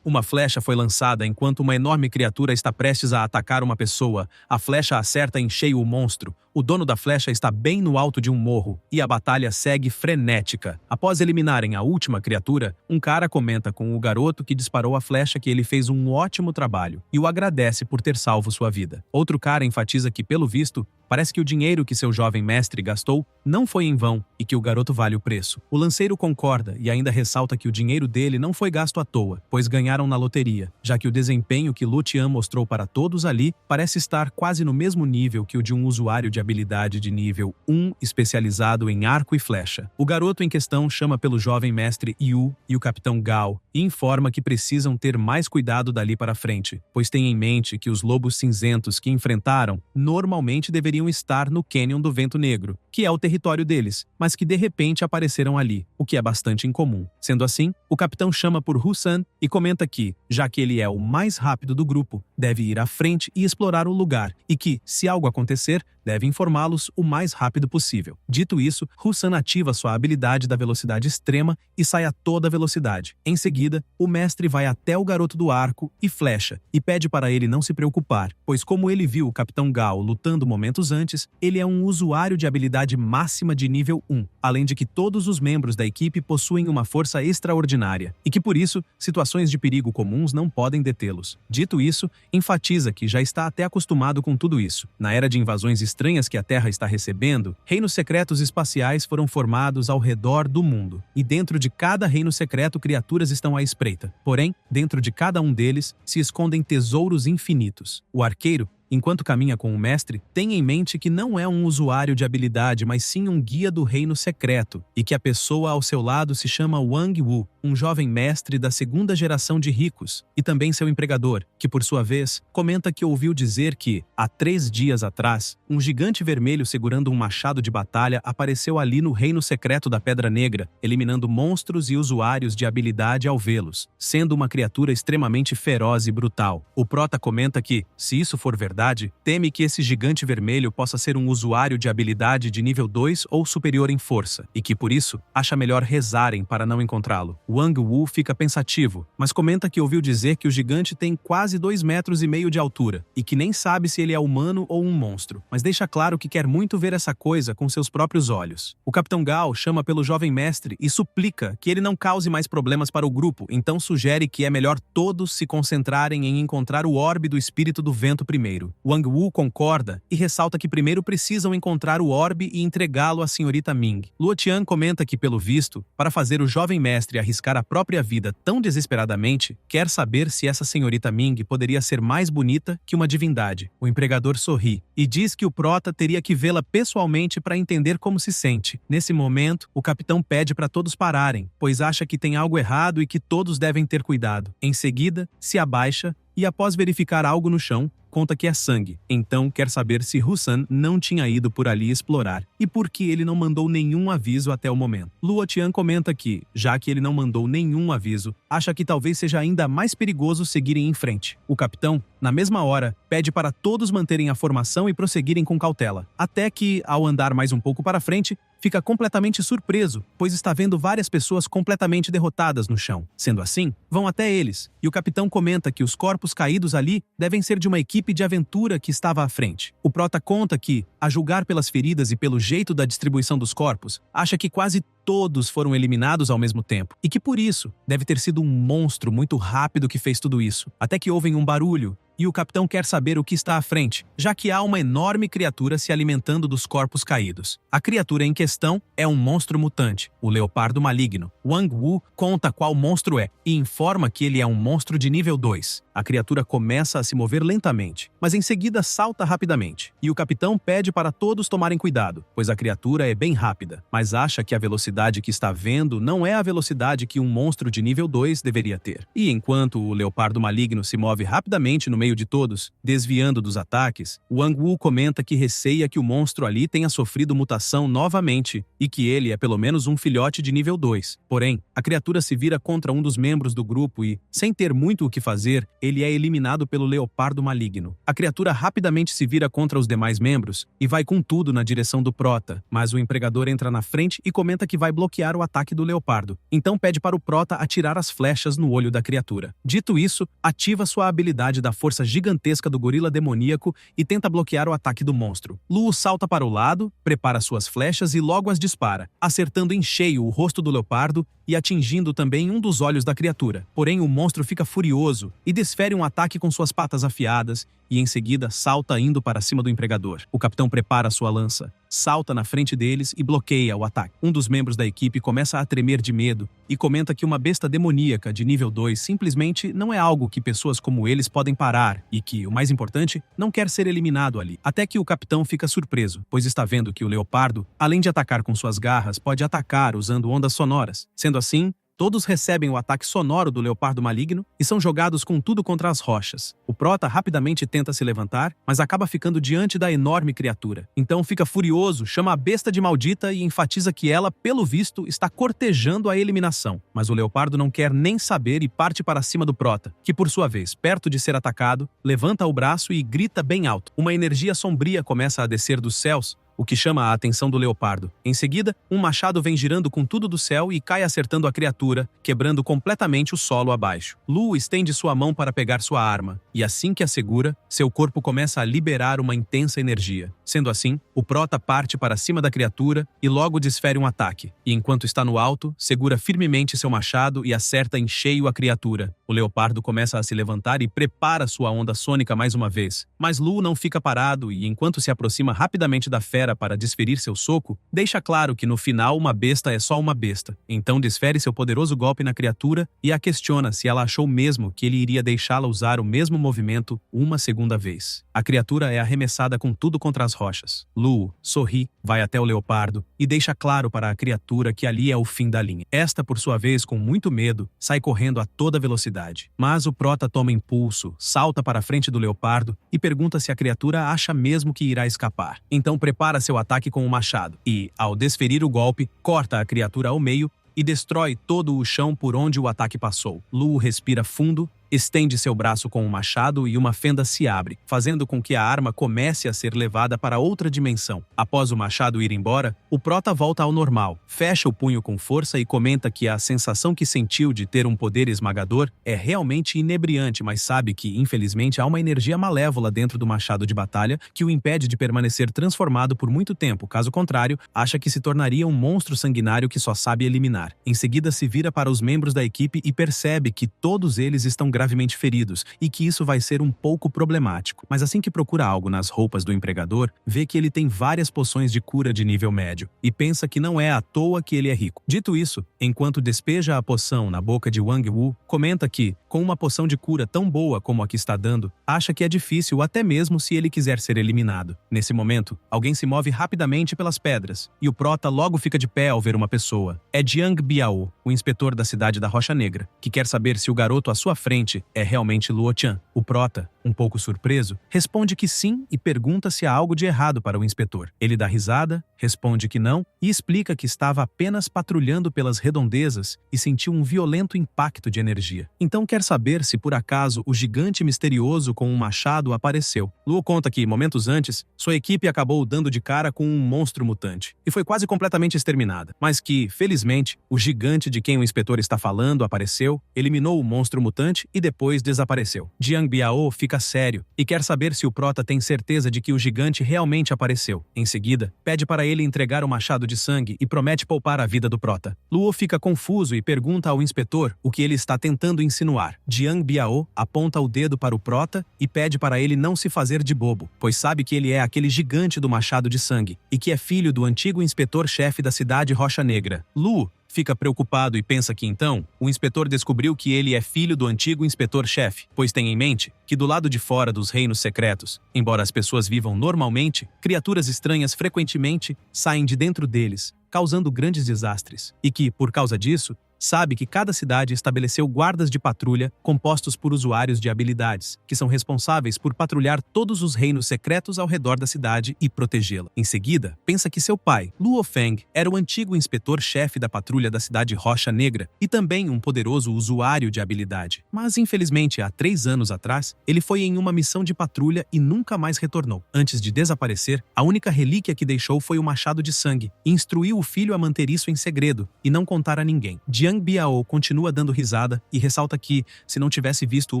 Uma flecha foi lançada enquanto uma enorme criatura está prestes a atacar uma pessoa. A flecha acerta em cheio o monstro. O dono da flecha está bem no alto de um morro, e a batalha segue frenética. Após eliminarem a última criatura, um cara comenta com o garoto que disparou a flecha que ele fez um ótimo trabalho, e o agradece por ter salvo sua vida. Outro cara enfatiza que, pelo visto, parece que o dinheiro que seu jovem mestre gastou não foi em vão e que o garoto vale o preço. O lanceiro concorda e ainda ressalta que o dinheiro dele não foi gasto à toa, pois ganharam na loteria, já que o desempenho que Luo Tian mostrou para todos ali parece estar quase no mesmo nível que o de um usuário de habilidade de nível 1 especializado em arco e flecha. O garoto em questão chama pelo jovem mestre Yu e o capitão Gao e informa que precisam ter mais cuidado dali para frente, pois tem em mente que os lobos cinzentos que enfrentaram normalmente deveriam estar no Canyon do Vento Negro, que é o território deles, mas que de repente apareceram ali, o que é bastante incomum. Sendo assim, o capitão chama por Hu-san e comenta que, já que ele é o mais rápido do grupo, deve ir à frente e explorar o lugar, e que, se algo acontecer, deve informá-los o mais rápido possível. Dito isso, Hu-san ativa sua habilidade da velocidade extrema e sai a toda velocidade. Em seguida, o mestre vai até o garoto do arco e flecha e pede para ele não se preocupar, pois como ele viu o capitão Gao lutando momentos antes, ele é um usuário de habilidade máxima de nível 1, além de que todos os membros da equipe possuem uma força extraordinária, e que por isso, situações de perigo comuns não podem detê-los. Dito isso, enfatiza que já está até acostumado com tudo isso. Na era de invasões estranhas que a Terra está recebendo, reinos secretos espaciais foram formados ao redor do mundo, e dentro de cada reino secreto criaturas estão à espreita. Porém, dentro de cada um deles se escondem tesouros infinitos. O arqueiro, enquanto caminha com o mestre, tem em mente que não é um usuário de habilidade, mas sim um guia do reino secreto, e que a pessoa ao seu lado se chama Wang Wu, um jovem mestre da segunda geração de ricos, e também seu empregador, que por sua vez, comenta que ouviu dizer que, há 3 dias atrás, um gigante vermelho segurando um machado de batalha apareceu ali no reino secreto da Pedra Negra, eliminando monstros e usuários de habilidade ao vê-los, sendo uma criatura extremamente feroz e brutal. O prota comenta que, se isso for verdade, teme que esse gigante vermelho possa ser um usuário de habilidade de nível 2 ou superior em força, e que por isso acha melhor rezarem para não encontrá-lo. Wang Wu fica pensativo, mas comenta que ouviu dizer que o gigante tem quase 2,5 metros de altura, e que nem sabe se ele é humano ou um monstro, mas deixa claro que quer muito ver essa coisa com seus próprios olhos. O capitão Gao chama pelo jovem mestre e suplica que ele não cause mais problemas para o grupo, então sugere que é melhor todos se concentrarem em encontrar o orbe do espírito do vento primeiro. Wang Wu concorda e ressalta que primeiro precisam encontrar o orbe e entregá-lo à senhorita Ming. Luo Tian comenta que, pelo visto, para fazer o jovem mestre arriscar a própria vida tão desesperadamente, quer saber se essa senhorita Ming poderia ser mais bonita que uma divindade. O empregador sorri e diz que o prota teria que vê-la pessoalmente para entender como se sente. Nesse momento, o capitão pede para todos pararem, pois acha que tem algo errado e que todos devem ter cuidado. Em seguida, se abaixa e, após verificar algo no chão, conta que é sangue. Então quer saber se Hu-san não tinha ido por ali explorar e por que ele não mandou nenhum aviso até o momento. Luo Tian comenta que, já que ele não mandou nenhum aviso, acha que talvez seja ainda mais perigoso seguirem em frente. O capitão, na mesma hora, pede para todos manterem a formação e prosseguirem com cautela, até que, ao andar mais um pouco para frente, fica completamente surpreso, pois está vendo várias pessoas completamente derrotadas no chão. Sendo assim, vão até eles, e o capitão comenta que os corpos caídos ali devem ser de uma equipe de aventura que estava à frente. O prota conta que, a julgar pelas feridas e pelo jeito da distribuição dos corpos, acha que quase todos foram eliminados ao mesmo tempo, e que por isso deve ter sido um monstro muito rápido que fez tudo isso, até que ouvem um barulho, e o capitão quer saber o que está à frente, já que há uma enorme criatura se alimentando dos corpos caídos. A criatura em questão é um monstro mutante, o leopardo maligno. Wang Wu conta qual monstro é e informa que ele é um monstro de nível 2. A criatura começa a se mover lentamente, mas em seguida salta rapidamente, e o capitão pede para todos tomarem cuidado, pois a criatura é bem rápida, mas acha que a velocidade que está vendo não é a velocidade que um monstro de nível 2 deveria ter. E enquanto o leopardo maligno se move rapidamente no meio meio de todos, desviando dos ataques, Wang Wu comenta que receia que o monstro ali tenha sofrido mutação novamente e que ele é pelo menos um filhote de nível 2. Porém, a criatura se vira contra um dos membros do grupo e, sem ter muito o que fazer, ele é eliminado pelo leopardo maligno. A criatura rapidamente se vira contra os demais membros e vai com tudo na direção do Prota, mas o empregador entra na frente e comenta que vai bloquear o ataque do leopardo. Então pede para o Prota atirar as flechas no olho da criatura. Dito isso, ativa sua habilidade da força gigantesca do gorila demoníaco e tenta bloquear o ataque do monstro. Luo salta para o lado, prepara suas flechas e logo as dispara, acertando em cheio o rosto do leopardo e atingindo também um dos olhos da criatura. Porém, o monstro fica furioso e desfere um ataque com suas patas afiadas e em seguida salta indo para cima do empregador. O capitão prepara sua lança, salta na frente deles e bloqueia o ataque. Um dos membros da equipe começa a tremer de medo e comenta que uma besta demoníaca de nível 2 simplesmente não é algo que pessoas como eles podem parar e que, o mais importante, não quer ser eliminado ali. Até que o capitão fica surpreso, pois está vendo que o leopardo, além de atacar com suas garras, pode atacar usando ondas sonoras. Sendo assim, todos recebem o ataque sonoro do leopardo maligno e são jogados com tudo contra as rochas. O Prota rapidamente tenta se levantar, mas acaba ficando diante da enorme criatura. Então fica furioso, chama a besta de maldita e enfatiza que ela, pelo visto, está cortejando a eliminação. Mas o leopardo não quer nem saber e parte para cima do Prota, que por sua vez, perto de ser atacado, levanta o braço e grita bem alto. Uma energia sombria começa a descer dos céus, o que chama a atenção do leopardo. Em seguida, um machado vem girando com tudo do céu e cai acertando a criatura, quebrando completamente o solo abaixo. Lu estende sua mão para pegar sua arma, e assim que a segura, seu corpo começa a liberar uma intensa energia. Sendo assim, o Prota parte para cima da criatura e logo desfere um ataque, e enquanto está no alto, segura firmemente seu machado e acerta em cheio a criatura. O leopardo começa a se levantar e prepara sua onda sônica mais uma vez, mas Lu não fica parado e, enquanto se aproxima rapidamente da fera para desferir seu soco, deixa claro que no final uma besta é só uma besta. Então desfere seu poderoso golpe na criatura e a questiona se ela achou mesmo que ele iria deixá-la usar o mesmo movimento uma segunda vez. A criatura é arremessada com tudo contra as rochas. Lu sorri, vai até o leopardo e deixa claro para a criatura que ali é o fim da linha. Esta, por sua vez, com muito medo, sai correndo a toda velocidade. Mas o Prota toma impulso, salta para a frente do leopardo e pergunta se a criatura acha mesmo que irá escapar. Então prepara seu ataque com o machado e, ao desferir o golpe, corta a criatura ao meio e destrói todo o chão por onde o ataque passou. Lu respira fundo, estende seu braço com o machado e uma fenda se abre, fazendo com que a arma comece a ser levada para outra dimensão. Após o machado ir embora, o Prota volta ao normal, fecha o punho com força e comenta que a sensação que sentiu de ter um poder esmagador é realmente inebriante, mas sabe que, infelizmente, há uma energia malévola dentro do machado de batalha que o impede de permanecer transformado por muito tempo. Caso contrário, acha que se tornaria um monstro sanguinário que só sabe eliminar. Em seguida, se vira para os membros da equipe e percebe que todos eles estão gravemente feridos e que isso vai ser um pouco problemático. Mas assim que procura algo nas roupas do empregador, vê que ele tem várias poções de cura de nível médio e pensa que não é à toa que ele é rico. Dito isso, enquanto despeja a poção na boca de Wang Wu, comenta que, com uma poção de cura tão boa como a que está dando, acha que é difícil até mesmo se ele quiser ser eliminado. Nesse momento, alguém se move rapidamente pelas pedras e o Prota logo fica de pé ao ver uma pessoa. É Jiang Biao, o inspetor da cidade da Rocha Negra, que quer saber se o garoto à sua frente é realmente Luo Tian. O Prota, um pouco surpreso, responde que sim e pergunta se há algo de errado para o inspetor. Ele dá risada, responde que não e explica que estava apenas patrulhando pelas redondezas e sentiu um violento impacto de energia. Então quer saber se por acaso o gigante misterioso com um machado apareceu. Luo conta que, momentos antes, sua equipe acabou dando de cara com um monstro mutante e foi quase completamente exterminada, mas que, felizmente, o gigante de quem o inspetor está falando apareceu, eliminou o monstro mutante e depois desapareceu. Jiang Biao fica sério e quer saber se o Prota tem certeza de que o gigante realmente apareceu. Em seguida, pede para ele entregar o machado de sangue e promete poupar a vida do Prota. Luo fica confuso e pergunta ao inspetor o que ele está tentando insinuar. Jiang Biao aponta o dedo para o Prota e pede para ele não se fazer de bobo, pois sabe que ele é aquele gigante do machado de sangue e que é filho do antigo inspetor-chefe da cidade Rocha Negra. Luo fica preocupado e pensa que então o inspetor descobriu que ele é filho do antigo inspetor-chefe, pois tem em mente que do lado de fora dos reinos secretos, embora as pessoas vivam normalmente, criaturas estranhas frequentemente saem de dentro deles, causando grandes desastres, e que, por causa disso, sabe que cada cidade estabeleceu guardas de patrulha compostos por usuários de habilidades, que são responsáveis por patrulhar todos os reinos secretos ao redor da cidade e protegê-la. Em seguida, pensa que seu pai, Luo Feng, era o antigo inspetor-chefe da patrulha da cidade Rocha Negra e também um poderoso usuário de habilidade. Mas, infelizmente, há 3 anos atrás, ele foi em uma missão de patrulha e nunca mais retornou. Antes de desaparecer, a única relíquia que deixou foi o machado de sangue e instruiu o filho a manter isso em segredo e não contar a ninguém. Jiang Biao continua dando risada e ressalta que, se não tivesse visto o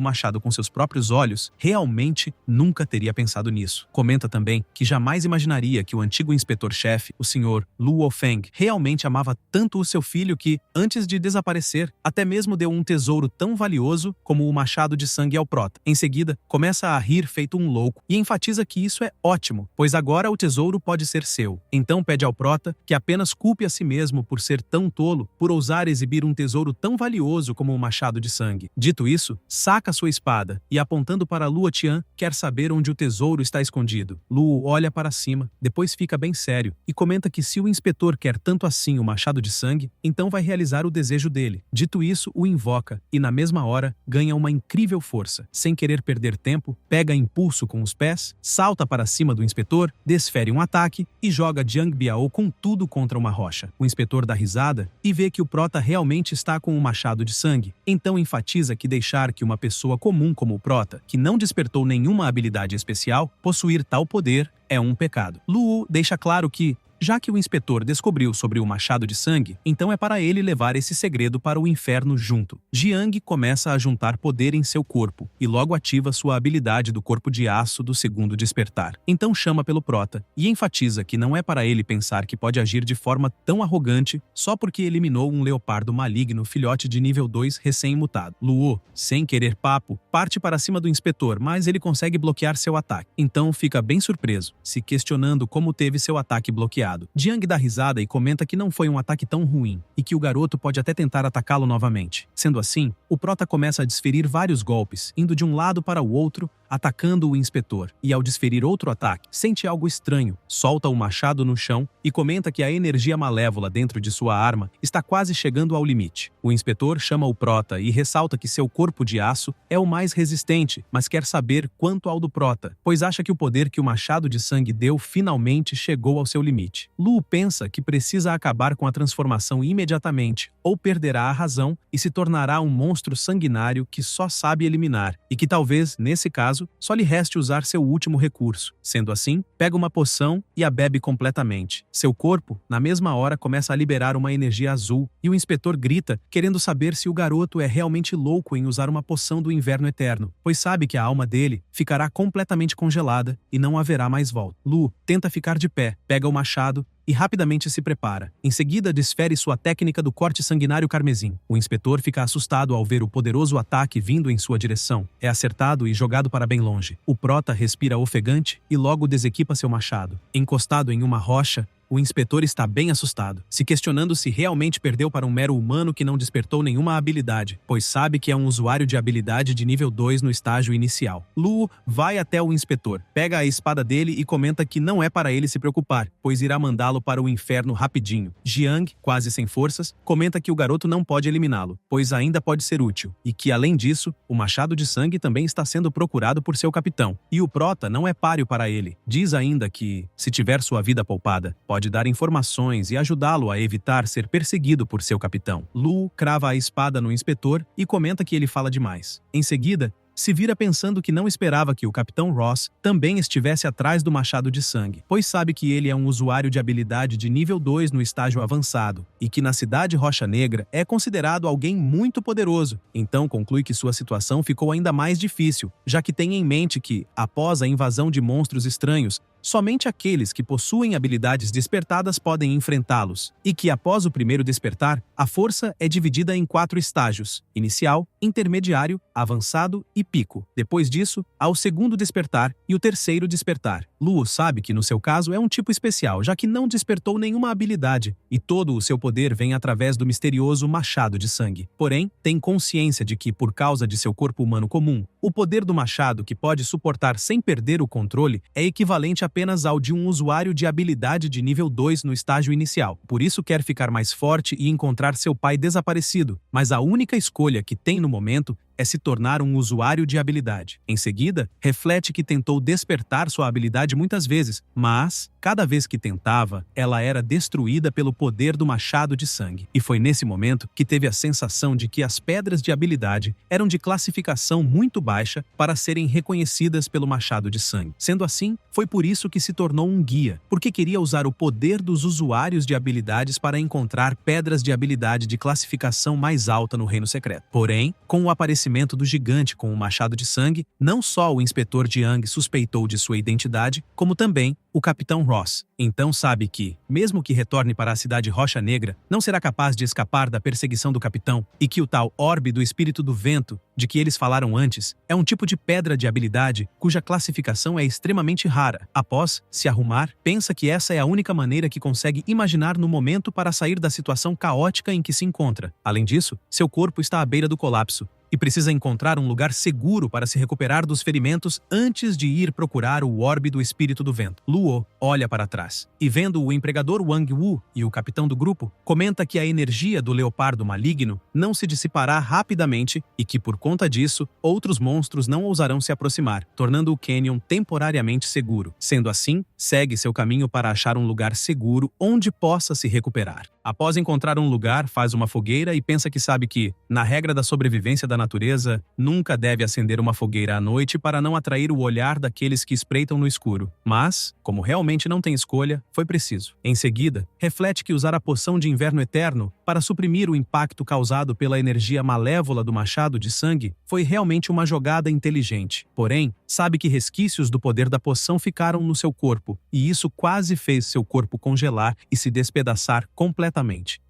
machado com seus próprios olhos, realmente nunca teria pensado nisso. Comenta também que jamais imaginaria que o antigo inspetor-chefe, o Sr. Luo Feng, realmente amava tanto o seu filho que, antes de desaparecer, até mesmo deu um tesouro tão valioso como o machado de sangue ao prota. Em seguida, começa a rir feito um louco e enfatiza que isso é ótimo, pois agora o tesouro pode ser seu. Então pede ao prota que apenas culpe a si mesmo por ser tão tolo, por ousar exibir um tesouro tão valioso como o machado de sangue. Dito isso, saca sua espada e, apontando para Luo Tian, quer saber onde o tesouro está escondido. Luo olha para cima, depois fica bem sério e comenta que se o inspetor quer tanto assim o machado de sangue, então vai realizar o desejo dele. Dito isso, o invoca e, na mesma hora, ganha uma incrível força. Sem querer perder tempo, pega impulso com os pés, salta para cima do inspetor, desfere um ataque e joga Jiang Biao com tudo contra uma rocha. O inspetor dá risada e vê que o prota realmente está com um machado de sangue. Então enfatiza que deixar que uma pessoa comum como o prota, que não despertou nenhuma habilidade especial, possuir tal poder é um pecado. Luo deixa claro que, já que o inspetor descobriu sobre o machado de sangue, então é para ele levar esse segredo para o inferno junto. Jiang começa a juntar poder em seu corpo e logo ativa sua habilidade do corpo de aço do segundo despertar. Então chama pelo prota e enfatiza que não é para ele pensar que pode agir de forma tão arrogante só porque eliminou um leopardo maligno filhote de nível 2 recém-mutado. Luo, sem querer papo, parte para cima do inspetor, mas ele consegue bloquear seu ataque. Então fica bem surpreso, se questionando como teve seu ataque bloqueado. Jiang dá risada e comenta que não foi um ataque tão ruim e que o garoto pode até tentar atacá-lo novamente. Sendo assim, o prota começa a desferir vários golpes, indo de um lado para o outro, atacando o inspetor, e ao desferir outro ataque, sente algo estranho, solta o machado no chão e comenta que a energia malévola dentro de sua arma está quase chegando ao limite. O inspetor chama o prota e ressalta que seu corpo de aço é o mais resistente, mas quer saber quanto ao do prota, pois acha que o poder que o machado de sangue deu finalmente chegou ao seu limite. Luo pensa que precisa acabar com a transformação imediatamente, ou perderá a razão e se tornará um monstro sanguinário que só sabe eliminar, e que talvez, nesse caso, só lhe reste usar seu último recurso. Sendo assim, pega uma poção e a bebe completamente. Seu corpo, na mesma hora, começa a liberar uma energia azul, e o inspetor grita, querendo saber se o garoto é realmente louco em usar uma poção do inverno eterno, pois sabe que a alma dele ficará completamente congelada e não haverá mais volta. Luo tenta ficar de pé, pega o machado e rapidamente se prepara. Em seguida, desfere sua técnica do corte sanguinário carmesim. O inspetor fica assustado ao ver o poderoso ataque vindo em sua direção. É acertado e jogado para bem longe. O prota respira ofegante e logo desequipa seu machado. Encostado em uma rocha, o inspetor está bem assustado, se questionando se realmente perdeu para um mero humano que não despertou nenhuma habilidade, pois sabe que é um usuário de habilidade de nível 2 no estágio inicial. Luo vai até o inspetor, pega a espada dele e comenta que não é para ele se preocupar, pois irá mandá-lo para o inferno rapidinho. Jiang, quase sem forças, comenta que o garoto não pode eliminá-lo, pois ainda pode ser útil, e que, além disso, o machado de sangue também está sendo procurado por seu capitão, e o prota não é páreo para ele. Diz ainda que, se tiver sua vida poupada, pode dar informações e ajudá-lo a evitar ser perseguido por seu capitão. Luo crava a espada no inspetor e comenta que ele fala demais. Em seguida, se vira pensando que não esperava que o Capitão Ross também estivesse atrás do machado de sangue, pois sabe que ele é um usuário de habilidade de nível 2 no estágio avançado e que na cidade Rocha Negra é considerado alguém muito poderoso. Então conclui que sua situação ficou ainda mais difícil, já que tem em mente que, após a invasão de monstros estranhos, somente aqueles que possuem habilidades despertadas podem enfrentá-los, e que após o primeiro despertar, a força é dividida em 4 estágios: inicial, intermediário, avançado e pico. Depois disso, há o segundo despertar e o terceiro despertar. Luo sabe que no seu caso é um tipo especial, já que não despertou nenhuma habilidade, e todo o seu poder vem através do misterioso machado de sangue. Porém, tem consciência de que, por causa de seu corpo humano comum, O poder do machado que pode suportar sem perder o controle é equivalente apenas ao de um usuário de habilidade de nível 2 no estágio inicial. Por isso quer ficar mais forte e encontrar seu pai desaparecido, mas a única escolha que tem no momento é se tornar um usuário de habilidade. Em seguida, reflete que tentou despertar sua habilidade muitas vezes, mas, cada vez que tentava, ela era destruída pelo poder do machado de sangue. E foi nesse momento que teve a sensação de que as pedras de habilidade eram de classificação muito baixa para serem reconhecidas pelo machado de sangue. Sendo assim, foi por isso que se tornou um guia, porque queria usar o poder dos usuários de habilidades para encontrar pedras de habilidade de classificação mais alta no Reino Secreto. Porém, com o aparecimento do gigante com o machado de sangue, não só o inspetor Jiang suspeitou de sua identidade, como também o Capitão Ross. Então sabe que, mesmo que retorne para a cidade Rocha Negra, não será capaz de escapar da perseguição do capitão e que o tal orbe do espírito do vento, de que eles falaram antes, é um tipo de pedra de habilidade cuja classificação é extremamente rara. Após se arrumar, pensa que essa é a única maneira que consegue imaginar no momento para sair da situação caótica em que se encontra. Além disso, seu corpo está à beira do colapso e precisa encontrar um lugar seguro para se recuperar dos ferimentos antes de ir procurar o orbe do espírito do vento. Luo olha para trás e, vendo o empregador Wang Wu e o capitão do grupo, comenta que a energia do leopardo maligno não se dissipará rapidamente e que, por conta disso, outros monstros não ousarão se aproximar, tornando o Canyon temporariamente seguro. Sendo assim, segue seu caminho para achar um lugar seguro onde possa se recuperar. Após encontrar um lugar, faz uma fogueira e pensa que sabe que, na regra da sobrevivência da natureza, nunca deve acender uma fogueira à noite para não atrair o olhar daqueles que espreitam no escuro. Mas, como realmente não tem escolha, foi preciso. Em seguida, reflete que usar a poção de inverno eterno para suprimir o impacto causado pela energia malévola do machado de sangue foi realmente uma jogada inteligente. Porém, sabe que resquícios do poder da poção ficaram no seu corpo, e isso quase fez seu corpo congelar e se despedaçar completamente.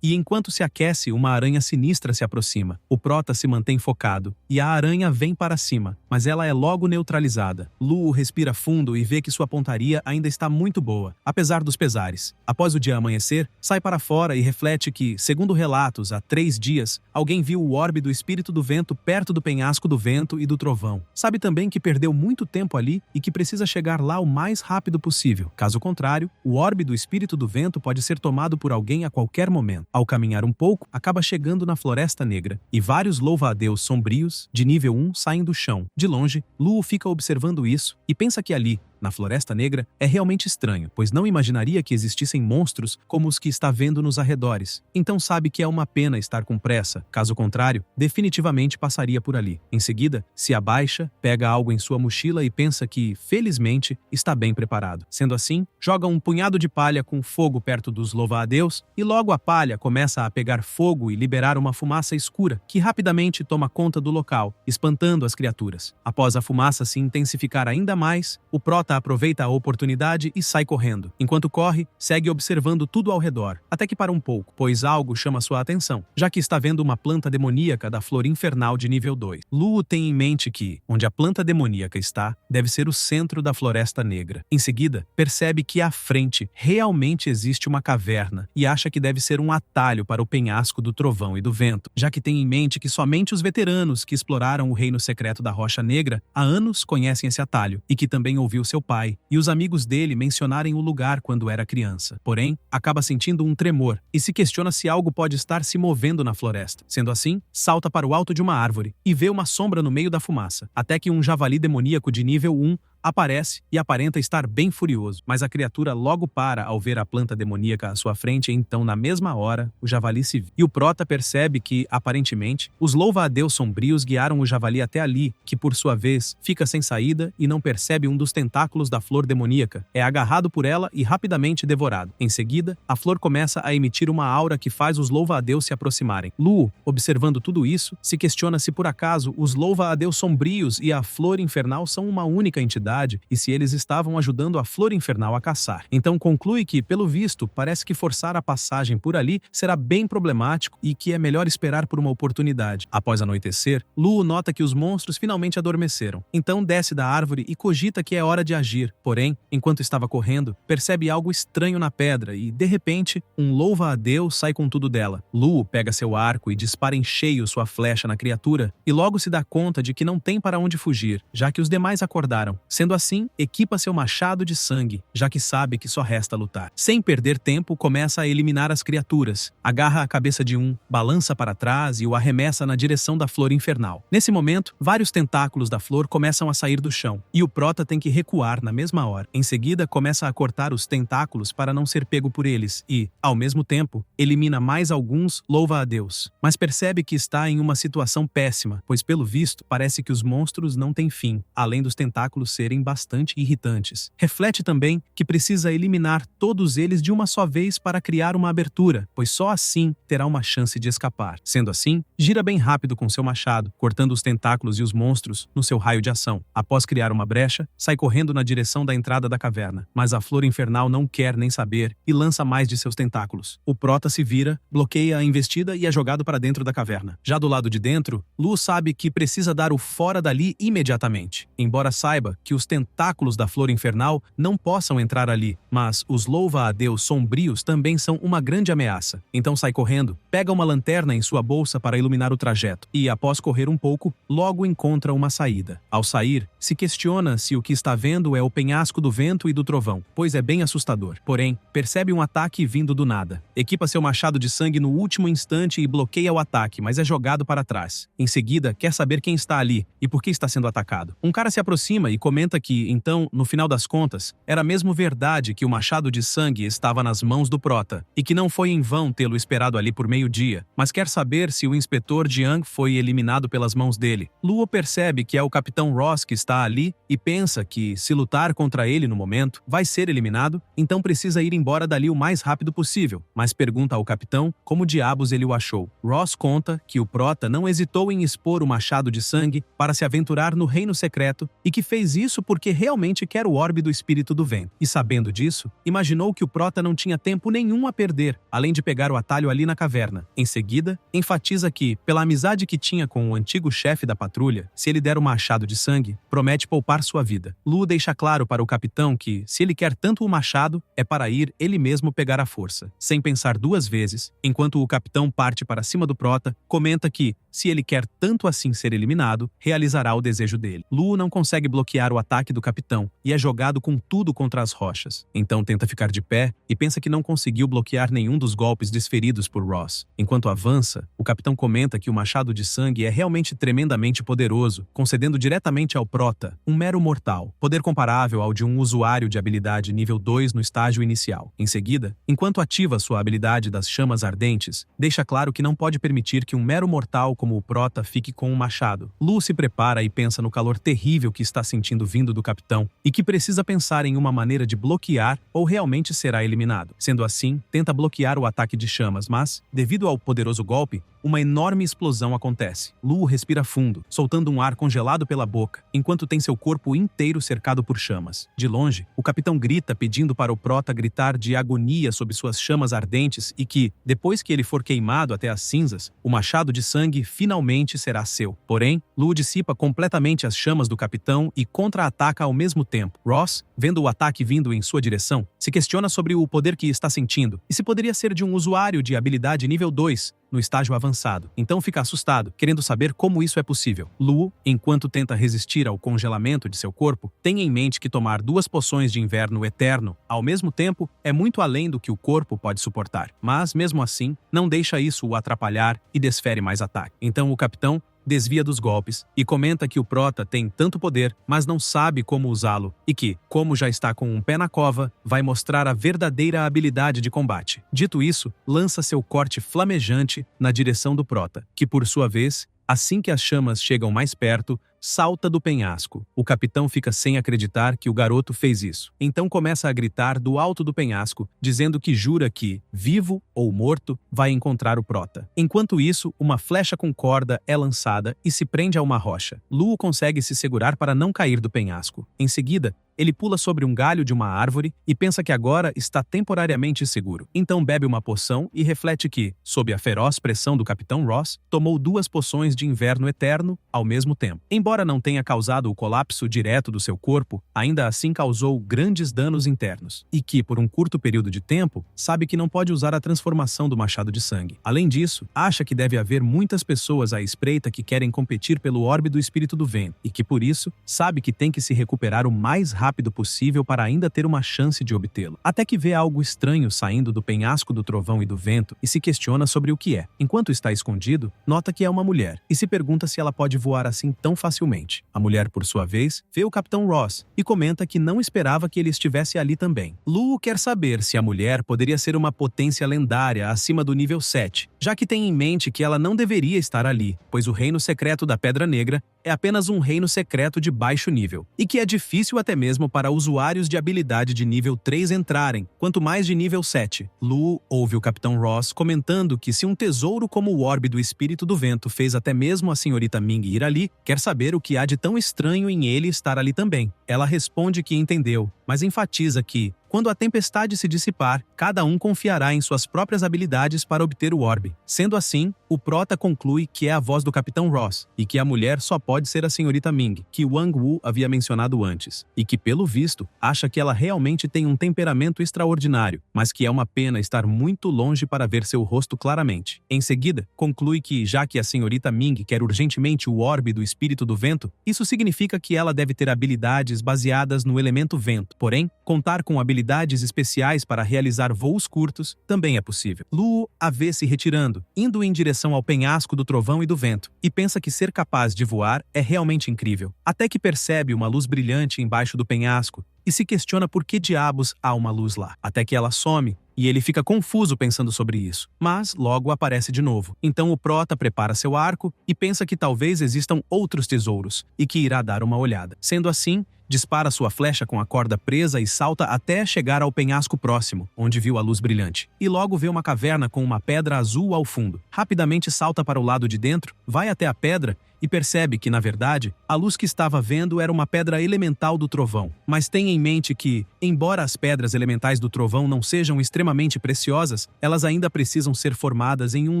E enquanto se aquece, uma aranha sinistra se aproxima. O prota se mantém focado, e a aranha vem para cima, mas ela é logo neutralizada. Luo respira fundo e vê que sua pontaria ainda está muito boa, apesar dos pesares. Após o dia amanhecer, sai para fora e reflete que, segundo relatos, há 3 dias, alguém viu o orbe do espírito do vento perto do penhasco do vento e do trovão. Sabe também que perdeu muito tempo ali e que precisa chegar lá o mais rápido possível. Caso contrário, o orbe do espírito do vento pode ser tomado por alguém a qualquer momento. Ao caminhar um pouco, acaba chegando na Floresta Negra, e vários louva-a-Deus sombrios, de nível 1, saem do chão. De longe, Luo fica observando isso e pensa que ali, na Floresta Negra, é realmente estranho, pois não imaginaria que existissem monstros como os que está vendo nos arredores. Então sabe que é uma pena estar com pressa, caso contrário, definitivamente passaria por ali. Em seguida, se abaixa, pega algo em sua mochila e pensa que, felizmente, está bem preparado. Sendo assim, joga um punhado de palha com fogo perto dos louva-a-Deus e logo a palha começa a pegar fogo e liberar uma fumaça escura que rapidamente toma conta do local, espantando as criaturas. Após a fumaça se intensificar ainda mais, o prota aproveita a oportunidade e sai correndo. Enquanto corre, segue observando tudo ao redor, até que para um pouco, pois algo chama sua atenção, já que está vendo uma planta demoníaca da flor infernal de nível 2. Luo tem em mente que, onde a planta demoníaca está, deve ser o centro da Floresta Negra. Em seguida, percebe que à frente realmente existe uma caverna e acha que deve ser um atalho para o penhasco do trovão e do vento, já que tem em mente que somente os veteranos que exploraram o reino secreto da Rocha Negra há anos conhecem esse atalho e que também ouviu seu pai e os amigos dele mencionarem o lugar quando era criança. Porém, acaba sentindo um tremor e se questiona se algo pode estar se movendo na floresta. Sendo assim, salta para o alto de uma árvore e vê uma sombra no meio da fumaça, até que um javali demoníaco de nível 1 aparece e aparenta estar bem furioso, mas a criatura logo para ao ver a planta demoníaca à sua frente, e então na mesma hora o javali se vê. E o prota percebe que, aparentemente, os louva-a-Deus sombrios guiaram o javali até ali, que por sua vez fica sem saída e não percebe um dos tentáculos da flor demoníaca, é agarrado por ela e rapidamente devorado. Em seguida, a flor começa a emitir uma aura que faz os louva-a-Deus se aproximarem. Luo, observando tudo isso, se questiona se por acaso os louva-a-Deus sombrios e a flor infernal são uma única entidade cidade e se eles estavam ajudando a Flor Infernal a caçar. Então conclui que, pelo visto, parece que forçar a passagem por ali será bem problemático e que é melhor esperar por uma oportunidade. Após anoitecer, Luo nota que os monstros finalmente adormeceram. Então desce da árvore e cogita que é hora de agir. Porém, enquanto estava correndo, percebe algo estranho na pedra e, de repente, um louva-a-Deus sai com tudo dela. Luo pega seu arco e dispara em cheio sua flecha na criatura e logo se dá conta de que não tem para onde fugir, já que os demais acordaram. Sendo assim, equipa seu machado de sangue, já que sabe que só resta lutar. Sem perder tempo, começa a eliminar as criaturas. Agarra a cabeça de um, balança para trás e o arremessa na direção da Flor Infernal. Nesse momento, vários tentáculos da flor começam a sair do chão, e o prota tem que recuar na mesma hora. Em seguida, começa a cortar os tentáculos para não ser pego por eles e, ao mesmo tempo, elimina mais alguns louva-a-Deus. Mas percebe que está em uma situação péssima, pois pelo visto, parece que os monstros não têm fim, além dos tentáculos serem bastante irritantes. Reflete também que precisa eliminar todos eles de uma só vez para criar uma abertura, pois só assim terá uma chance de escapar. Sendo assim, gira bem rápido com seu machado, cortando os tentáculos e os monstros no seu raio de ação. Após criar uma brecha, sai correndo na direção da entrada da caverna, mas a Flor Infernal não quer nem saber e lança mais de seus tentáculos. O prota se vira, bloqueia a investida e é jogado para dentro da caverna. Já do lado de dentro, Lu sabe que precisa dar o fora dali imediatamente, embora saiba que os tentáculos da Flor Infernal não possam entrar ali, mas os louva-a-Deus sombrios também são uma grande ameaça. Então sai correndo, pega uma lanterna em sua bolsa para iluminar o trajeto e, após correr um pouco, logo encontra uma saída. Ao sair, se questiona se o que está vendo é o penhasco do vento e do trovão, pois é bem assustador. Porém, percebe um ataque vindo do nada. Equipa seu machado de sangue no último instante e bloqueia o ataque, mas é jogado para trás. Em seguida, quer saber quem está ali e por que está sendo atacado. Um cara se aproxima e comenta que, então, no final das contas, era mesmo verdade que o machado de sangue estava nas mãos do prota e que não foi em vão tê-lo esperado ali por meio-dia, mas quer saber se o inspetor Jiang foi eliminado pelas mãos dele. Luo percebe que é o Capitão Ross que está ali e pensa que, se lutar contra ele no momento, vai ser eliminado, então precisa ir embora dali o mais rápido possível, mas pergunta ao capitão como diabos ele o achou. Ross conta que o prota não hesitou em expor o machado de sangue para se aventurar no reino secreto e que fez isso porque realmente quer o orbe do espírito do vento. E sabendo disso, imaginou que o prota não tinha tempo nenhum a perder, além de pegar o atalho ali na caverna. Em seguida, enfatiza que, pela amizade que tinha com o antigo chefe da patrulha, se ele der o machado de sangue, promete poupar sua vida. Lu deixa claro para o capitão que, se ele quer tanto o machado, é para ir ele mesmo pegar a força. Sem pensar duas vezes, enquanto o capitão parte para cima do prota, comenta que, se ele quer tanto assim ser eliminado, realizará o desejo dele. Lu não consegue bloquear o ataque do capitão e é jogado com tudo contra as rochas. Então tenta ficar de pé e pensa que não conseguiu bloquear nenhum dos golpes desferidos por Ross. Enquanto avança, o capitão comenta que o machado de sangue é realmente tremendamente poderoso, concedendo diretamente ao prota um mero mortal, poder comparável ao de um usuário de habilidade nível 2 no estágio inicial. Em seguida, enquanto ativa sua habilidade das chamas ardentes, deixa claro que não pode permitir que um mero mortal como o prota fique com um machado. Lu se prepara e pensa no calor terrível que está sentindo vindo do capitão e que precisa pensar em uma maneira de bloquear ou realmente será eliminado. Sendo assim, tenta bloquear o ataque de chamas, mas, devido ao poderoso golpe, uma enorme explosão acontece. Lu respira fundo, soltando um ar congelado pela boca, enquanto tem seu corpo inteiro cercado por chamas. De longe, o capitão grita pedindo para o prota gritar de agonia sob suas chamas ardentes e que, depois que ele for queimado até as cinzas, o machado de sangue finalmente será seu. Porém, Lu dissipa completamente as chamas do capitão e contra-ataca ao mesmo tempo. Ross, vendo o ataque vindo em sua direção, se questiona sobre o poder que está sentindo e se poderia ser de um usuário de habilidade nível 2, no estágio avançado. Então fica assustado, querendo saber como isso é possível. Lu, enquanto tenta resistir ao congelamento de seu corpo, tem em mente que tomar 2 poções de inverno eterno, ao mesmo tempo, é muito além do que o corpo pode suportar. Mas, mesmo assim, não deixa isso o atrapalhar e desfere mais ataque. Então o capitão desvia dos golpes e comenta que o prota tem tanto poder, mas não sabe como usá-lo e que, como já está com um pé na cova, vai mostrar a verdadeira habilidade de combate. Dito isso, lança seu corte flamejante na direção do prota, que por sua vez, assim que as chamas chegam mais perto, salta do penhasco. O capitão fica sem acreditar que o garoto fez isso. Então começa a gritar do alto do penhasco, dizendo que jura que, vivo ou morto, vai encontrar o prota. Enquanto isso, uma flecha com corda é lançada e se prende a uma rocha. Luo consegue se segurar para não cair do penhasco. Em seguida, ele pula sobre um galho de uma árvore e pensa que agora está temporariamente seguro. Então bebe uma poção e reflete que, sob a feroz pressão do Capitão Ross, tomou 2 poções de inverno eterno ao mesmo tempo. Embora não tenha causado o colapso direto do seu corpo, ainda assim causou grandes danos internos. E que, por um curto período de tempo, sabe que não pode usar a transformação do machado de sangue. Além disso, acha que deve haver muitas pessoas à espreita que querem competir pelo orbe do espírito do vento, e que por isso, sabe que tem que se recuperar o mais rápido possível para ainda ter uma chance de obtê-lo. Até que vê algo estranho saindo do penhasco do trovão e do vento e se questiona sobre o que é. Enquanto está escondido, nota que é uma mulher e se pergunta se ela pode voar assim tão facilmente. A mulher, por sua vez, vê o Capitão Ross e comenta que não esperava que ele estivesse ali também. Luo quer saber se a mulher poderia ser uma potência lendária acima do nível 7, já que tem em mente que ela não deveria estar ali, pois o reino secreto da Pedra Negra é apenas um reino secreto de baixo nível, e que é difícil até mesmo para usuários de habilidade de nível 3 entrarem, quanto mais de nível 7. Luo ouve o Capitão Ross comentando que se um tesouro como o orbe do espírito do vento fez até mesmo a senhorita Ming ir ali, quer saber o que há de tão estranho em ele estar ali também. Ela responde que entendeu, mas enfatiza que, quando a tempestade se dissipar, cada um confiará em suas próprias habilidades para obter o orbe. Sendo assim, o prota conclui que é a voz do Capitão Ross, e que a mulher só pode ser a senhorita Ming, que Wang Wu havia mencionado antes, e que, pelo visto, acha que ela realmente tem um temperamento extraordinário, mas que é uma pena estar muito longe para ver seu rosto claramente. Em seguida, conclui que, já que a senhorita Ming quer urgentemente o orbe do espírito do vento, isso significa que ela deve ter habilidades baseadas no elemento vento. Porém, contar com habilidades especiais para realizar voos curtos também é possível. Luo a vê se retirando, indo em direção ao penhasco do trovão e do vento, e pensa que ser capaz de voar é realmente incrível. Até que percebe uma luz brilhante embaixo do penhasco e se questiona por que diabos há uma luz lá. Até que ela some, e ele fica confuso pensando sobre isso. Mas logo aparece de novo. Então o prota prepara seu arco e pensa que talvez existam outros tesouros, e que irá dar uma olhada. Sendo assim, dispara sua flecha com a corda presa e salta até chegar ao penhasco próximo, onde viu a luz brilhante. E logo vê uma caverna com uma pedra azul ao fundo. Rapidamente salta para o lado de dentro, vai até a pedra e percebe que, na verdade, a luz que estava vendo era uma pedra elemental do trovão. Mas tem em mente que, embora as pedras elementais do trovão não sejam extremamente preciosas, elas ainda precisam ser formadas em um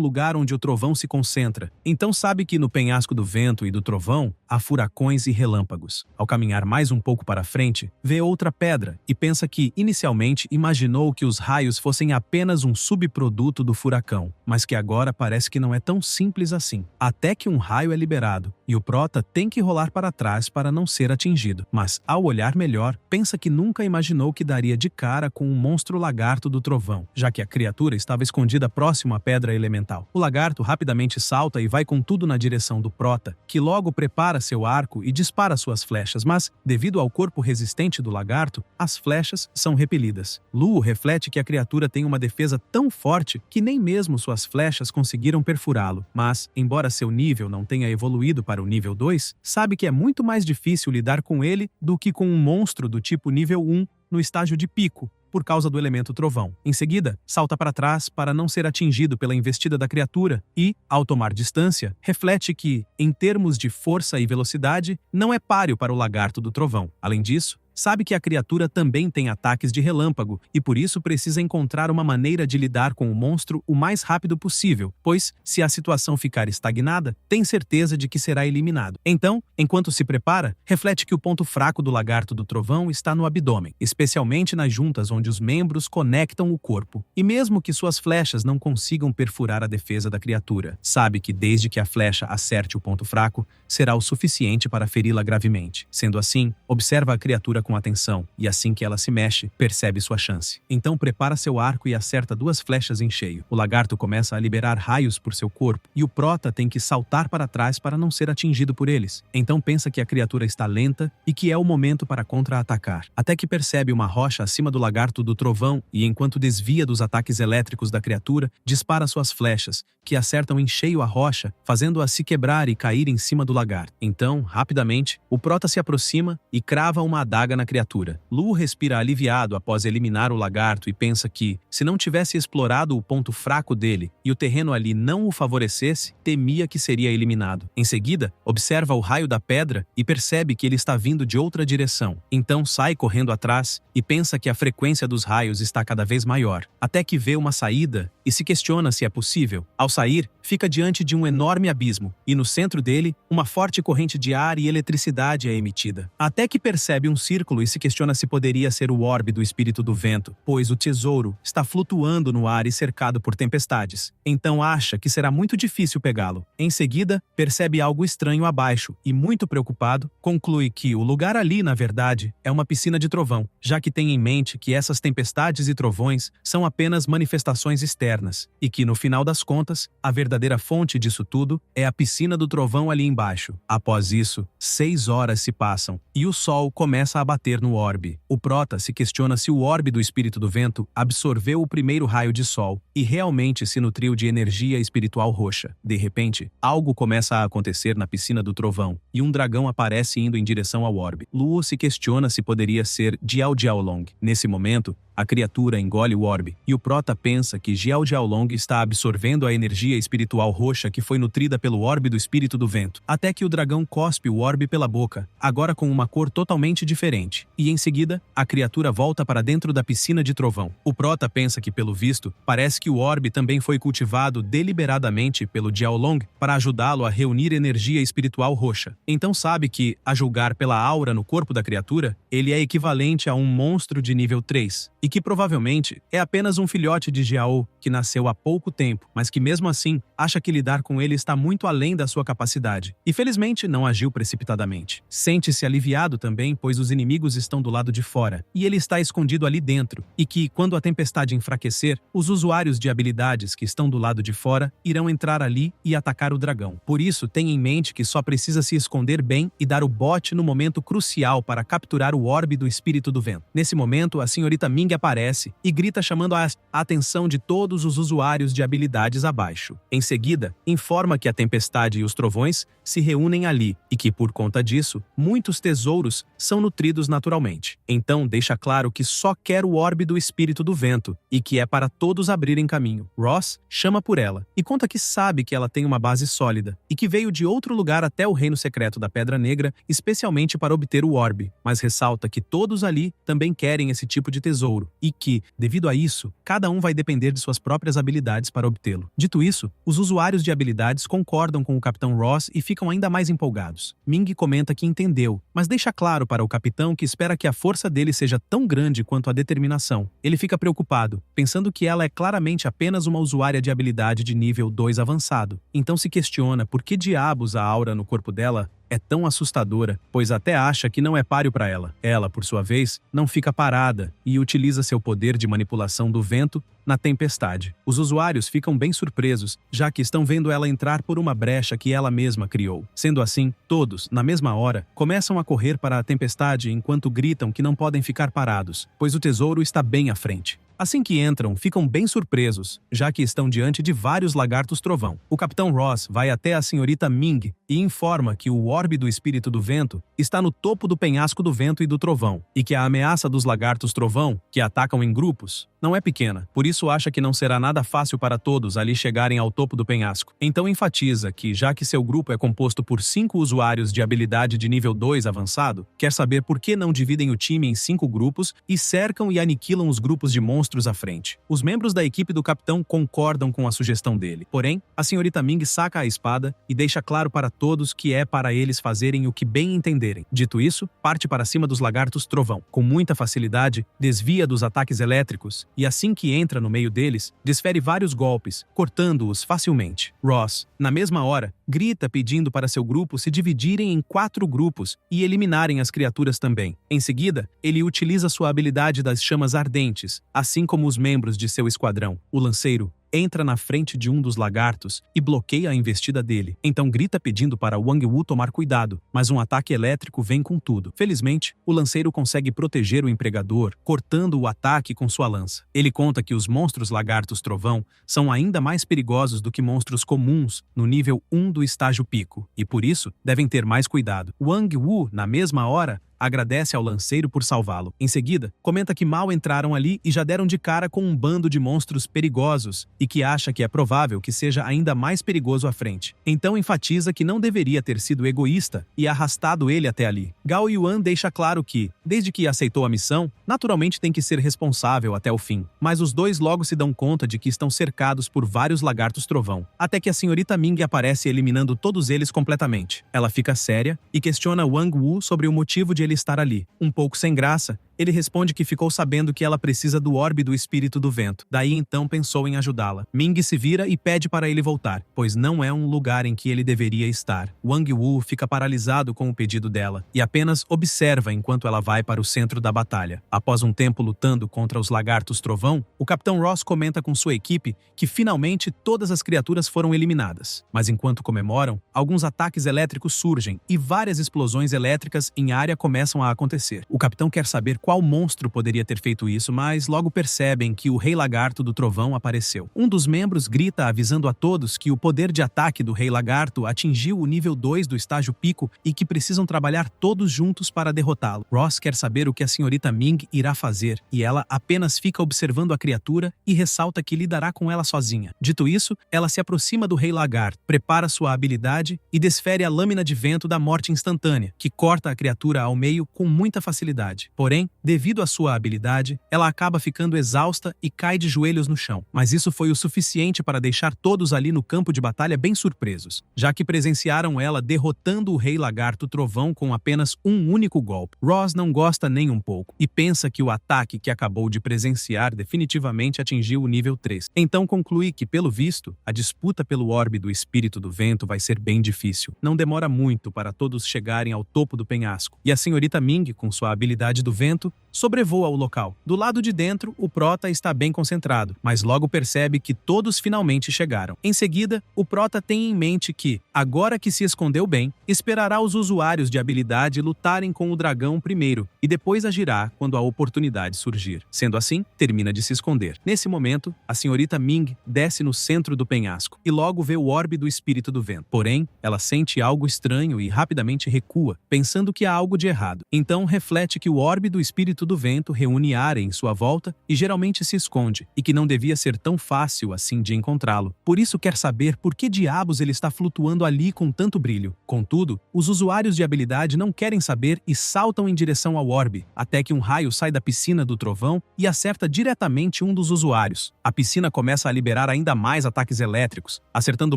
lugar onde o trovão se concentra. Então sabe que no penhasco do vento e do trovão há furacões e relâmpagos. Ao caminhar mais um pouco para frente, vê outra pedra e pensa que, inicialmente, imaginou que os raios fossem apenas um subproduto do furacão, mas que agora parece que não é tão simples assim. Até que um raio é liberado e o prota tem que rolar para trás para não ser atingido. Mas, ao olhar melhor, pensa que nunca imaginou que daria de cara com um monstro lagarto do trovão, já que a criatura estava escondida próximo à pedra elemental. O lagarto rapidamente salta e vai com tudo na direção do prota, que logo prepara seu arco e dispara suas flechas, mas, devido ao corpo resistente do lagarto, as flechas são repelidas. Luo reflete que a criatura tem uma defesa tão forte que nem mesmo suas flechas conseguiram perfurá-lo, mas, embora seu nível não tenha evoluído para o nível 2, sabe que é muito mais difícil lidar com ele do que com um monstro do tipo nível 1 no estágio de pico, por causa do elemento trovão. Em seguida, salta para trás para não ser atingido pela investida da criatura e, ao tomar distância, reflete que, em termos de força e velocidade, não é páreo para o lagarto do trovão. Além disso, sabe que a criatura também tem ataques de relâmpago e por isso precisa encontrar uma maneira de lidar com o monstro o mais rápido possível, pois, se a situação ficar estagnada, tem certeza de que será eliminado. Então, enquanto se prepara, reflete que o ponto fraco do lagarto do trovão está no abdômen, especialmente nas juntas onde os membros conectam o corpo. E mesmo que suas flechas não consigam perfurar a defesa da criatura, sabe que desde que a flecha acerte o ponto fraco, será o suficiente para feri-la gravemente. Sendo assim, observa a criatura com atenção, e assim que ela se mexe, percebe sua chance. Então prepara seu arco e acerta 2 flechas em cheio. O lagarto começa a liberar raios por seu corpo, e o prota tem que saltar para trás para não ser atingido por eles. Então pensa que a criatura está lenta e que é o momento para contra-atacar. Até que percebe uma rocha acima do lagarto do trovão e, enquanto desvia dos ataques elétricos da criatura, dispara suas flechas, que acertam em cheio a rocha, fazendo-a se quebrar e cair em cima do lagarto. Então, rapidamente, o prota se aproxima e crava uma adaga na criatura. Lu respira aliviado após eliminar o lagarto e pensa que, se não tivesse explorado o ponto fraco dele e o terreno ali não o favorecesse, temia que seria eliminado. Em seguida, observa o raio da pedra e percebe que ele está vindo de outra direção. Então sai correndo atrás e pensa que a frequência dos raios está cada vez maior, até que vê uma saída e se questiona se é possível. Ao sair, fica diante de um enorme abismo, e no centro dele, uma forte corrente de ar e eletricidade é emitida. Até que percebe um círculo e se questiona se poderia ser o orbe do espírito do vento, pois o tesouro está flutuando no ar e cercado por tempestades. Então acha que será muito difícil pegá-lo. Em seguida, percebe algo estranho abaixo e, muito preocupado, conclui que o lugar ali, na verdade, é uma piscina de trovão, já que tem em mente que essas tempestades e trovões são apenas manifestações externas, e que, no final das contas, a verdadeira fonte disso tudo é a piscina do trovão ali embaixo. Após isso, 6 horas se passam, e o sol começa a bater no orbe. O prota se questiona se o orbe do espírito do vento absorveu o primeiro raio de sol e realmente se nutriu de energia espiritual roxa. De repente, algo começa a acontecer na piscina do trovão, e um dragão aparece indo em direção ao orbe. Luo se questiona se poderia ser Jiao Jiaolong. Nesse momento, a criatura engole o orbe, e o prota pensa que Jiao Jiaolong está absorvendo a energia espiritual roxa que foi nutrida pelo orbe do espírito do vento, até que o dragão cospe o orbe pela boca, agora com uma cor totalmente diferente, e em seguida, a criatura volta para dentro da piscina de trovão. O prota pensa que, pelo visto, parece que o orbe também foi cultivado deliberadamente pelo Jiaolong para ajudá-lo a reunir energia espiritual roxa. Então sabe que, a julgar pela aura no corpo da criatura, ele é equivalente a um monstro de nível 3, e que provavelmente é apenas um filhote de Jiao que nasceu há pouco tempo, mas que mesmo assim acha que lidar com ele está muito além da sua capacidade, e felizmente não agiu precipitadamente. Sente-se aliviado também, pois os inimigos estão do lado de fora, e ele está escondido ali dentro, e que, quando a tempestade enfraquecer, os usuários de habilidades que estão do lado de fora irão entrar ali e atacar o dragão. Por isso, tenha em mente que só precisa se esconder bem e dar o bote no momento crucial para capturar o orbe do espírito do vento. Nesse momento, a senhorita Ming aparece e grita chamando a atenção de todos os usuários de habilidades abaixo. Em seguida, informa que a tempestade e os trovões se reúnem ali e que, por conta disso, muitos tesouros são nutridos naturalmente. Então deixa claro que só quer o orbe do espírito do vento e que é para todos abrirem caminho. Ross chama por ela e conta que sabe que ela tem uma base sólida e que veio de outro lugar até o reino secreto da Pedra Negra especialmente para obter o orbe, mas ressalta que todos ali também querem esse tipo de tesouro e que, devido a isso, cada um vai depender de suas próprias habilidades para obtê-lo. Dito isso, os usuários de habilidades concordam com o Capitão Ross e ficam ainda mais empolgados. Ming comenta que entendeu, mas deixa claro para o capitão que espera que a força dele seja tão grande quanto a determinação. Ele fica preocupado, pensando que ela é claramente apenas uma usuária de habilidade de nível 2 avançado. Então se questiona por que diabos a aura no corpo dela é tão assustadora, pois até acha que não é páreo para ela. Ela, por sua vez, não fica parada e utiliza seu poder de manipulação do vento na tempestade. Os usuários ficam bem surpresos, já que estão vendo ela entrar por uma brecha que ela mesma criou. Sendo assim, todos, na mesma hora, começam a correr para a tempestade enquanto gritam que não podem ficar parados, pois o tesouro está bem à frente. Assim que entram, ficam bem surpresos, já que estão diante de vários lagartos trovão. O Capitão Ross vai até a senhorita Ming e informa que o orbe do espírito do vento está no topo do penhasco do vento e do trovão, e que a ameaça dos lagartos trovão, que atacam em grupos, não é pequena, por isso acha que não será nada fácil para todos ali chegarem ao topo do penhasco. Então enfatiza que, já que seu grupo é composto por 5 usuários de habilidade de nível 2 avançado, quer saber por que não dividem o time em 5 grupos e cercam e aniquilam os grupos de monstros à frente. Os membros da equipe do capitão concordam com a sugestão dele. Porém, a senhorita Ming saca a espada e deixa claro para todos que é para eles fazerem o que bem entenderem. Dito isso, parte para cima dos lagartos trovão. Com muita facilidade, desvia dos ataques elétricos e assim que entra no meio deles, desfere vários golpes, cortando-os facilmente. Ross, na mesma hora, grita pedindo para seu grupo se dividirem em 4 grupos e eliminarem as criaturas também. Em seguida, ele utiliza sua habilidade das chamas ardentes, assim como os membros de seu esquadrão. O lanceiro entra na frente de um dos lagartos e bloqueia a investida dele. Então grita pedindo para Wang Wu tomar cuidado, mas um ataque elétrico vem com tudo. Felizmente, o lanceiro consegue proteger o empregador, cortando o ataque com sua lança. Ele conta que os monstros lagartos trovão são ainda mais perigosos do que monstros comuns no nível 1 do estágio pico, e por isso devem ter mais cuidado. Wang Wu, na mesma hora, agradece ao lanceiro por salvá-lo. Em seguida, comenta que mal entraram ali e já deram de cara com um bando de monstros perigosos e que acha que é provável que seja ainda mais perigoso à frente. Então enfatiza que não deveria ter sido egoísta e arrastado ele até ali. Gao Yuan deixa claro que, desde que aceitou a missão, naturalmente tem que ser responsável até o fim. Mas os dois logo se dão conta de que estão cercados por vários lagartos trovão, até que a senhorita Ming aparece eliminando todos eles completamente. Ela fica séria e questiona Wang Wu sobre o motivo de ele estar ali. Um pouco sem graça, ele responde que ficou sabendo que ela precisa do orbe do espírito do vento. Daí então pensou em ajudá-la. Ming se vira e pede para ele voltar, pois não é um lugar em que ele deveria estar. Wang Wu fica paralisado com o pedido dela e apenas observa enquanto ela vai para o centro da batalha. Após um tempo lutando contra os lagartos trovão, o Capitão Ross comenta com sua equipe que finalmente todas as criaturas foram eliminadas. Mas enquanto comemoram, alguns ataques elétricos surgem e várias explosões elétricas em área começam a acontecer. O capitão quer saber qual monstro poderia ter feito isso, mas logo percebem que o Rei Lagarto do Trovão apareceu. Um dos membros grita avisando a todos que o poder de ataque do Rei Lagarto atingiu o nível 2 do estágio pico e que precisam trabalhar todos juntos para derrotá-lo. Ross quer saber o que a senhorita Ming irá fazer e ela apenas fica observando a criatura e ressalta que lidará com ela sozinha. Dito isso, ela se aproxima do Rei Lagarto, prepara sua habilidade e desfere a lâmina de vento da morte instantânea, que corta a criatura ao meio com muita facilidade. Porém, devido à sua habilidade, ela acaba ficando exausta e cai de joelhos no chão. Mas isso foi o suficiente para deixar todos ali no campo de batalha bem surpresos, já que presenciaram ela derrotando o Rei Lagarto Trovão com apenas um único golpe. Ross não gosta nem um pouco e pensa que o ataque que acabou de presenciar definitivamente atingiu o nível 3. Então conclui que, pelo visto, a disputa pelo orbe do espírito do vento vai ser bem difícil. Não demora muito para todos chegarem ao topo do penhasco, e a senhorita Ming, com sua habilidade do vento, sobrevoa o local. Do lado de dentro, o Prota está bem concentrado, mas logo percebe que todos finalmente chegaram. Em seguida, o Prota tem em mente que, agora que se escondeu bem, esperará os usuários de habilidade lutarem com o dragão primeiro e depois agirá quando a oportunidade surgir. Sendo assim, termina de se esconder. Nesse momento, a senhorita Ming desce no centro do penhasco e logo vê o orbe do espírito do vento. Porém, ela sente algo estranho e rapidamente recua, pensando que há algo de errado. Então reflete que o orbe do espírito do vento reúne área em sua volta e geralmente se esconde, e que não devia ser tão fácil assim de encontrá-lo. Por isso quer saber por que diabos ele está flutuando ali com tanto brilho. Contudo, os usuários de habilidade não querem saber e saltam em direção ao orbe, até que um raio sai da piscina do trovão e acerta diretamente um dos usuários. A piscina começa a liberar ainda mais ataques elétricos, acertando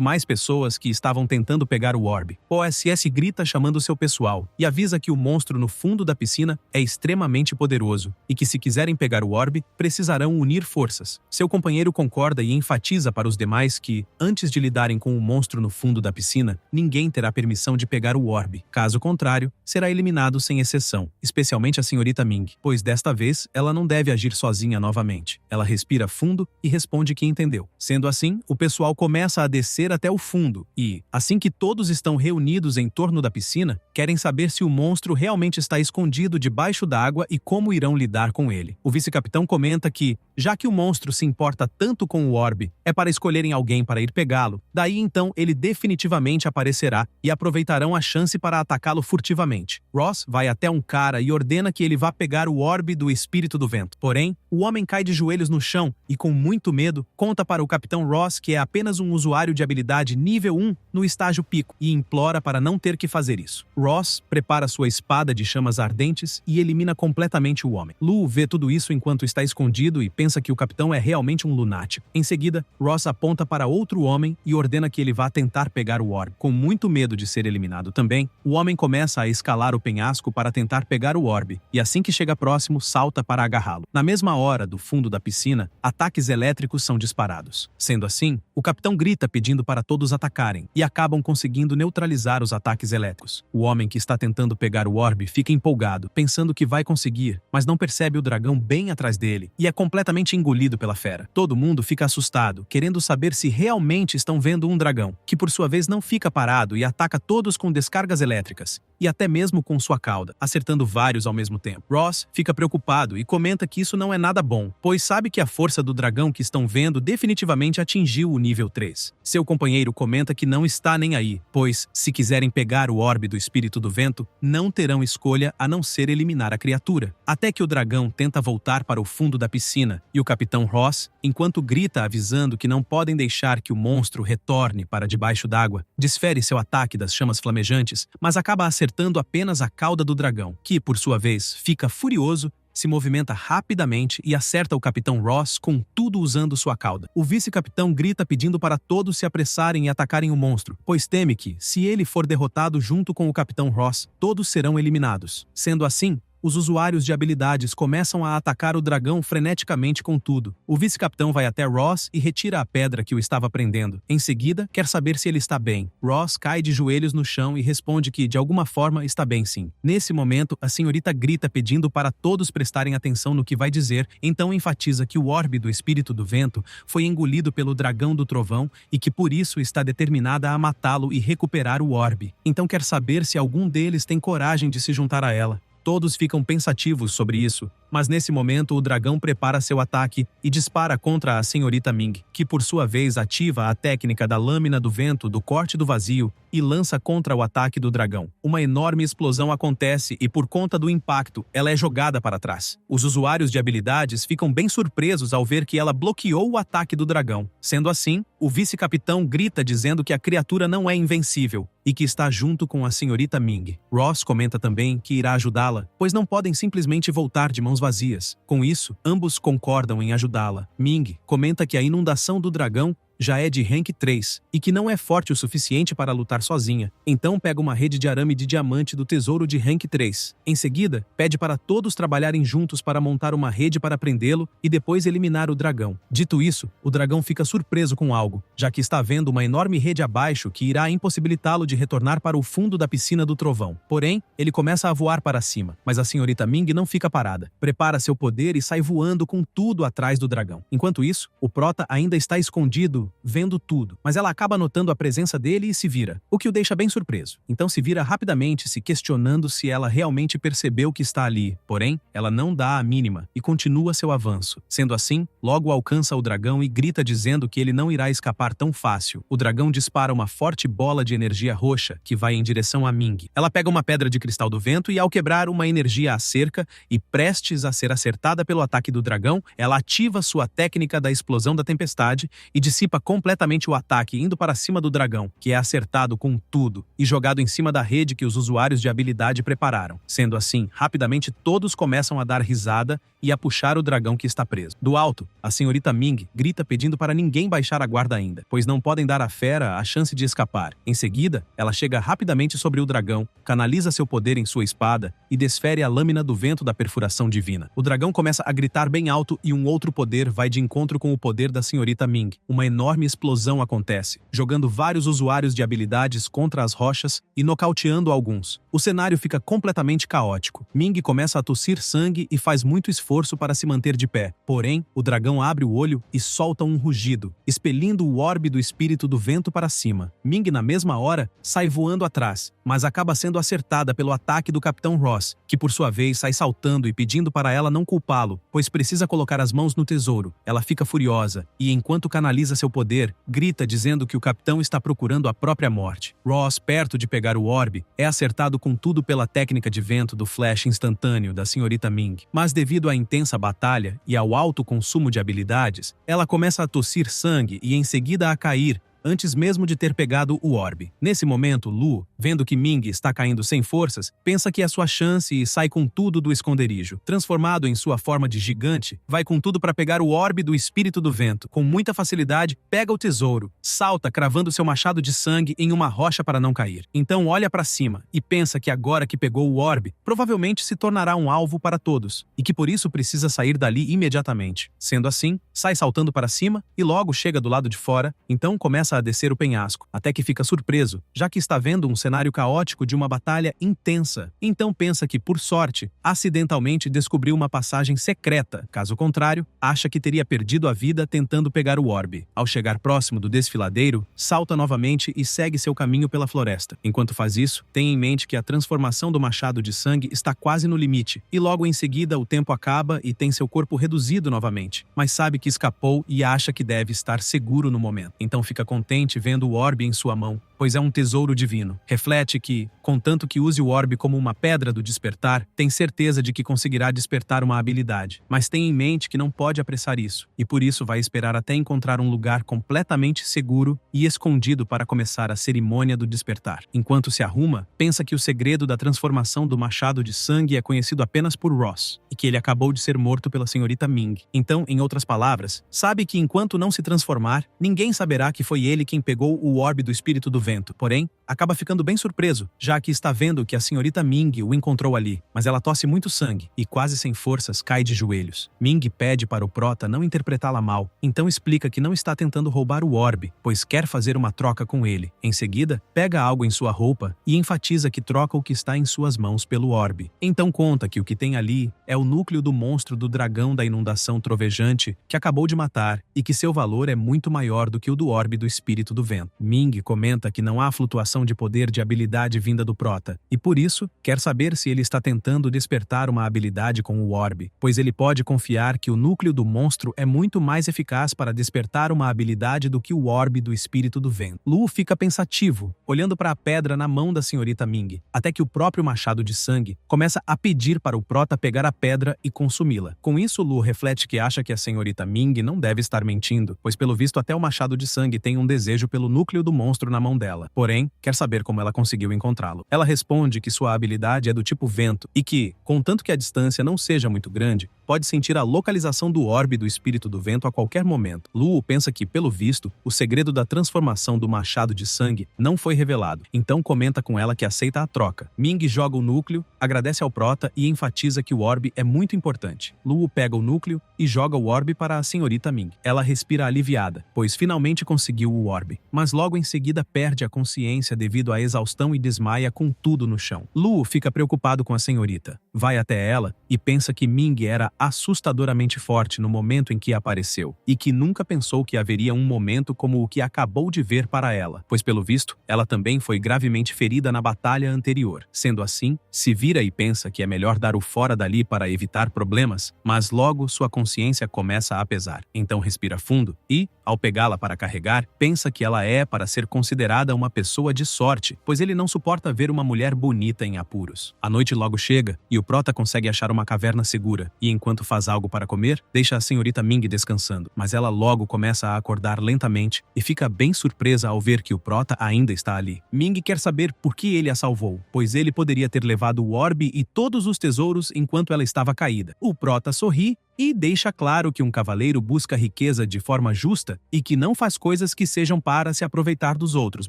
mais pessoas que estavam tentando pegar o orbe. O OSS grita chamando seu pessoal e avisa que o monstro no fundo da piscina é extremamente poderoso e que, se quiserem pegar o orbe, precisarão unir forças. Seu companheiro concorda e enfatiza para os demais que, antes de lidarem com o monstro no fundo da piscina, ninguém terá permissão de pegar o orbe. Caso contrário, será eliminado sem exceção, especialmente a senhorita Ming, pois desta vez ela não deve agir sozinha novamente. Ela respira fundo e responde que entendeu. Sendo assim, o pessoal começa a descer até o fundo e, assim que todos estão reunidos em torno da piscina, querem saber se o monstro realmente está escondido debaixo d'água e como irão lidar com ele. O vice-capitão comenta que, já que o monstro se importa tanto com o orbe, é para escolherem alguém para ir pegá-lo. Daí então ele definitivamente aparecerá e aproveitarão a chance para atacá-lo furtivamente. Ross vai até um cara e ordena que ele vá pegar o orbe do espírito do vento. Porém, o homem cai de joelhos no chão e, com muito medo, conta para o capitão Ross que é apenas um usuário de habilidade nível 1 no estágio pico e implora para não ter que fazer isso. Ross prepara sua espada de chamas ardentes e elimina completamente completamente o homem. Lu vê tudo isso enquanto está escondido e pensa que o capitão é realmente um lunático. Em seguida, Ross aponta para outro homem e ordena que ele vá tentar pegar o orbe. Com muito medo de ser eliminado também, o homem começa a escalar o penhasco para tentar pegar o orbe, e assim que chega próximo, salta para agarrá-lo. Na mesma hora, do fundo da piscina, ataques elétricos são disparados. Sendo assim, o capitão grita pedindo para todos atacarem, e acabam conseguindo neutralizar os ataques elétricos. O homem que está tentando pegar o orbe fica empolgado, pensando que vai conseguir, mas não percebe o dragão bem atrás dele, e é completamente engolido pela fera. Todo mundo fica assustado, querendo saber se realmente estão vendo um dragão, que por sua vez não fica parado e ataca todos com descargas elétricas, e até mesmo com sua cauda, acertando vários ao mesmo tempo. Ross fica preocupado e comenta que isso não é nada bom, pois sabe que a força do dragão que estão vendo definitivamente atingiu o nível 3. Seu companheiro comenta que não está nem aí, pois, se quiserem pegar o orbe do espírito do vento, não terão escolha a não ser eliminar a criatura. Até que o dragão tenta voltar para o fundo da piscina, e o capitão Ross, enquanto grita avisando que não podem deixar que o monstro retorne para debaixo d'água, desfere seu ataque das chamas flamejantes, mas acaba acertando apenas a cauda do dragão, que, por sua vez, fica furioso, se movimenta rapidamente e acerta o capitão Ross com tudo usando sua cauda. O vice-capitão grita pedindo para todos se apressarem e atacarem o monstro, pois teme que, se ele for derrotado junto com o capitão Ross, todos serão eliminados. Sendo assim, os usuários de habilidades começam a atacar o dragão freneticamente com tudo. O vice-capitão vai até Ross e retira a pedra que o estava prendendo. Em seguida, quer saber se ele está bem. Ross cai de joelhos no chão e responde que, de alguma forma, está bem sim. Nesse momento, a senhorita grita pedindo para todos prestarem atenção no que vai dizer, então enfatiza que o orbe do espírito do vento foi engolido pelo dragão do trovão e que por isso está determinada a matá-lo e recuperar o orbe. Então quer saber se algum deles tem coragem de se juntar a ela. Todos ficam pensativos sobre isso, mas nesse momento o dragão prepara seu ataque e dispara contra a senhorita Ming, que por sua vez ativa a técnica da lâmina do vento do corte do vazio e lança contra o ataque do dragão. Uma enorme explosão acontece e por conta do impacto, ela é jogada para trás. Os usuários de habilidades ficam bem surpresos ao ver que ela bloqueou o ataque do dragão. Sendo assim, o vice-capitão grita dizendo que a criatura não é invencível e que está junto com a senhorita Ming. Ross comenta também que irá ajudá-la, pois não podem simplesmente voltar de mãos vazias. Com isso, ambos concordam em ajudá-la. Ming comenta que a inundação do dragão já é de rank 3 e que não é forte o suficiente para lutar sozinha. Então pega uma rede de arame de diamante do tesouro de rank 3. Em seguida, pede para todos trabalharem juntos para montar uma rede para prendê-lo e depois eliminar o dragão. Dito isso, o dragão fica surpreso com algo, já que está vendo uma enorme rede abaixo que irá impossibilitá-lo de retornar para o fundo da piscina do trovão. Porém, ele começa a voar para cima, mas a senhorita Ming não fica parada. Prepara seu poder e sai voando com tudo atrás do dragão. Enquanto isso, o prota ainda está escondido vendo tudo, mas ela acaba notando a presença dele e se vira, o que o deixa bem surpreso. Então se vira rapidamente, se questionando se ela realmente percebeu que está ali, porém, ela não dá a mínima e continua seu avanço. Sendo assim, logo alcança o dragão e grita dizendo que ele não irá escapar tão fácil. O dragão dispara uma forte bola de energia roxa que vai em direção a Ming. Ela pega uma pedra de cristal do vento e ao quebrar uma energia à cerca e prestes a ser acertada pelo ataque do dragão, ela ativa sua técnica da explosão da tempestade e dissipa completamente o ataque indo para cima do dragão, que é acertado com tudo e jogado em cima da rede que os usuários de habilidade prepararam. Sendo assim, rapidamente todos começam a dar risada e a puxar o dragão que está preso. Do alto, a senhorita Ming grita pedindo para ninguém baixar a guarda ainda, pois não podem dar à fera a chance de escapar. Em seguida, ela chega rapidamente sobre o dragão, canaliza seu poder em sua espada e desfere a lâmina do vento da perfuração divina. O dragão começa a gritar bem alto e um outro poder vai de encontro com o poder da senhorita Ming. Uma enorme explosão acontece, jogando vários usuários de habilidades contra as rochas e nocauteando alguns. O cenário fica completamente caótico. Ming começa a tossir sangue e faz muito esforço para se manter de pé. Porém, o dragão abre o olho e solta um rugido, expelindo o orbe do espírito do vento para cima. Ming, na mesma hora, sai voando atrás, mas acaba sendo acertada pelo ataque do capitão Ross, que por sua vez sai saltando e pedindo para ela não culpá-lo, pois precisa colocar as mãos no tesouro. Ela fica furiosa e, enquanto canaliza seu poder, grita dizendo que o capitão está procurando a própria morte. Ross, perto de pegar o orbe, é acertado com tudo pela técnica de vento do flash instantâneo da senhorita Ming. Mas devido à intensa batalha e ao alto consumo de habilidades, ela começa a tossir sangue e em seguida a cair, antes mesmo de ter pegado o orbe. Nesse momento, Lu, vendo que Ming está caindo sem forças, pensa que é sua chance e sai com tudo do esconderijo. Transformado em sua forma de gigante, vai com tudo para pegar o orbe do espírito do vento. Com muita facilidade, pega o tesouro, salta cravando seu machado de sangue em uma rocha para não cair. Então olha para cima e pensa que agora que pegou o orbe, provavelmente se tornará um alvo para todos, e que por isso precisa sair dali imediatamente. Sendo assim, sai saltando para cima e logo chega do lado de fora, então começa a descer o penhasco, até que fica surpreso, já que está vendo um cenário caótico de uma batalha intensa. Então pensa que, por sorte, acidentalmente descobriu uma passagem secreta. Caso contrário, acha que teria perdido a vida tentando pegar o orbe. Ao chegar próximo do desfiladeiro, salta novamente e segue seu caminho pela floresta. Enquanto faz isso, tem em mente que a transformação do machado de sangue está quase no limite, e logo em seguida o tempo acaba e tem seu corpo reduzido novamente, mas sabe que escapou e acha que deve estar seguro no momento. Então fica contente vendo o orbe em sua mão, pois é um tesouro divino. Reflete que, contanto que use o orbe como uma pedra do despertar, tem certeza de que conseguirá despertar uma habilidade, mas tem em mente que não pode apressar isso, e por isso vai esperar até encontrar um lugar completamente seguro e escondido para começar a cerimônia do despertar. Enquanto se arruma, pensa que o segredo da transformação do machado de sangue é conhecido apenas por Ross, e que ele acabou de ser morto pela senhorita Ming. Então, em outras palavras, sabe que enquanto não se transformar, ninguém saberá que foi ele quem pegou o orbe do espírito do vento. Porém, acaba ficando bem surpreso, já que está vendo que a senhorita Ming o encontrou ali, mas ela tosse muito sangue e, quase sem forças, cai de joelhos. Ming pede para o prota não interpretá-la mal, então explica que não está tentando roubar o orbe, pois quer fazer uma troca com ele. Em seguida, pega algo em sua roupa e enfatiza que troca o que está em suas mãos pelo orbe. Então conta que o que tem ali é o núcleo do monstro do dragão da inundação trovejante que acabou de matar e que seu valor é muito maior do que o do orbe do espírito do vento. Ming comenta que não há flutuação de poder de habilidade vinda do prota, e por isso quer saber se ele está tentando despertar uma habilidade com o orbe, pois ele pode confiar que o núcleo do monstro é muito mais eficaz para despertar uma habilidade do que o orbe do espírito do vento. Lu fica pensativo, olhando para a pedra na mão da senhorita Ming, até que o próprio machado de sangue começa a pedir para o prota pegar a pedra e consumi-la. Com isso, Lu reflete que acha que a senhorita Ming não deve estar mentindo, pois pelo visto até o machado de sangue tem um desejo pelo núcleo do monstro na mão dela. Porém, quer saber como ela conseguiu encontrá-lo. Ela responde que sua habilidade é do tipo vento e que, contanto que a distância não seja muito grande, pode sentir a localização do orbe do espírito do vento a qualquer momento. Lu pensa que, pelo visto, o segredo da transformação do machado de sangue não foi revelado, então comenta com ela que aceita a troca. Ming joga o núcleo, agradece ao prota e enfatiza que o orbe é muito importante. Lu pega o núcleo e joga o orbe para a senhorita Ming. Ela respira aliviada, pois finalmente conseguiu o orbe, mas logo em seguida perde a consciência devido à exaustão e desmaia com tudo no chão. Lu fica preocupado com a senhorita, vai até ela e pensa que Ming era assustadoramente forte no momento em que apareceu, e que nunca pensou que haveria um momento como o que acabou de ver para ela, pois pelo visto, ela também foi gravemente ferida na batalha anterior. Sendo assim, se vira e pensa que é melhor dar o fora dali para evitar problemas, mas logo sua consciência começa a pesar. Então respira fundo e, ao pegá-la para carregar, pensa que ela é para ser considerada uma pessoa de sorte, pois ele não suporta ver uma mulher bonita em apuros. A noite logo chega e o prota consegue achar uma caverna segura, e enquanto faz algo para comer, deixa a senhorita Ming descansando, mas ela logo começa a acordar lentamente e fica bem surpresa ao ver que o prota ainda está ali. Ming quer saber por que ele a salvou, pois ele poderia ter levado o orbe e todos os tesouros enquanto ela estava caída. O prota sorri e deixa claro que um cavaleiro busca riqueza de forma justa e que não faz coisas que sejam para se aproveitar dos outros,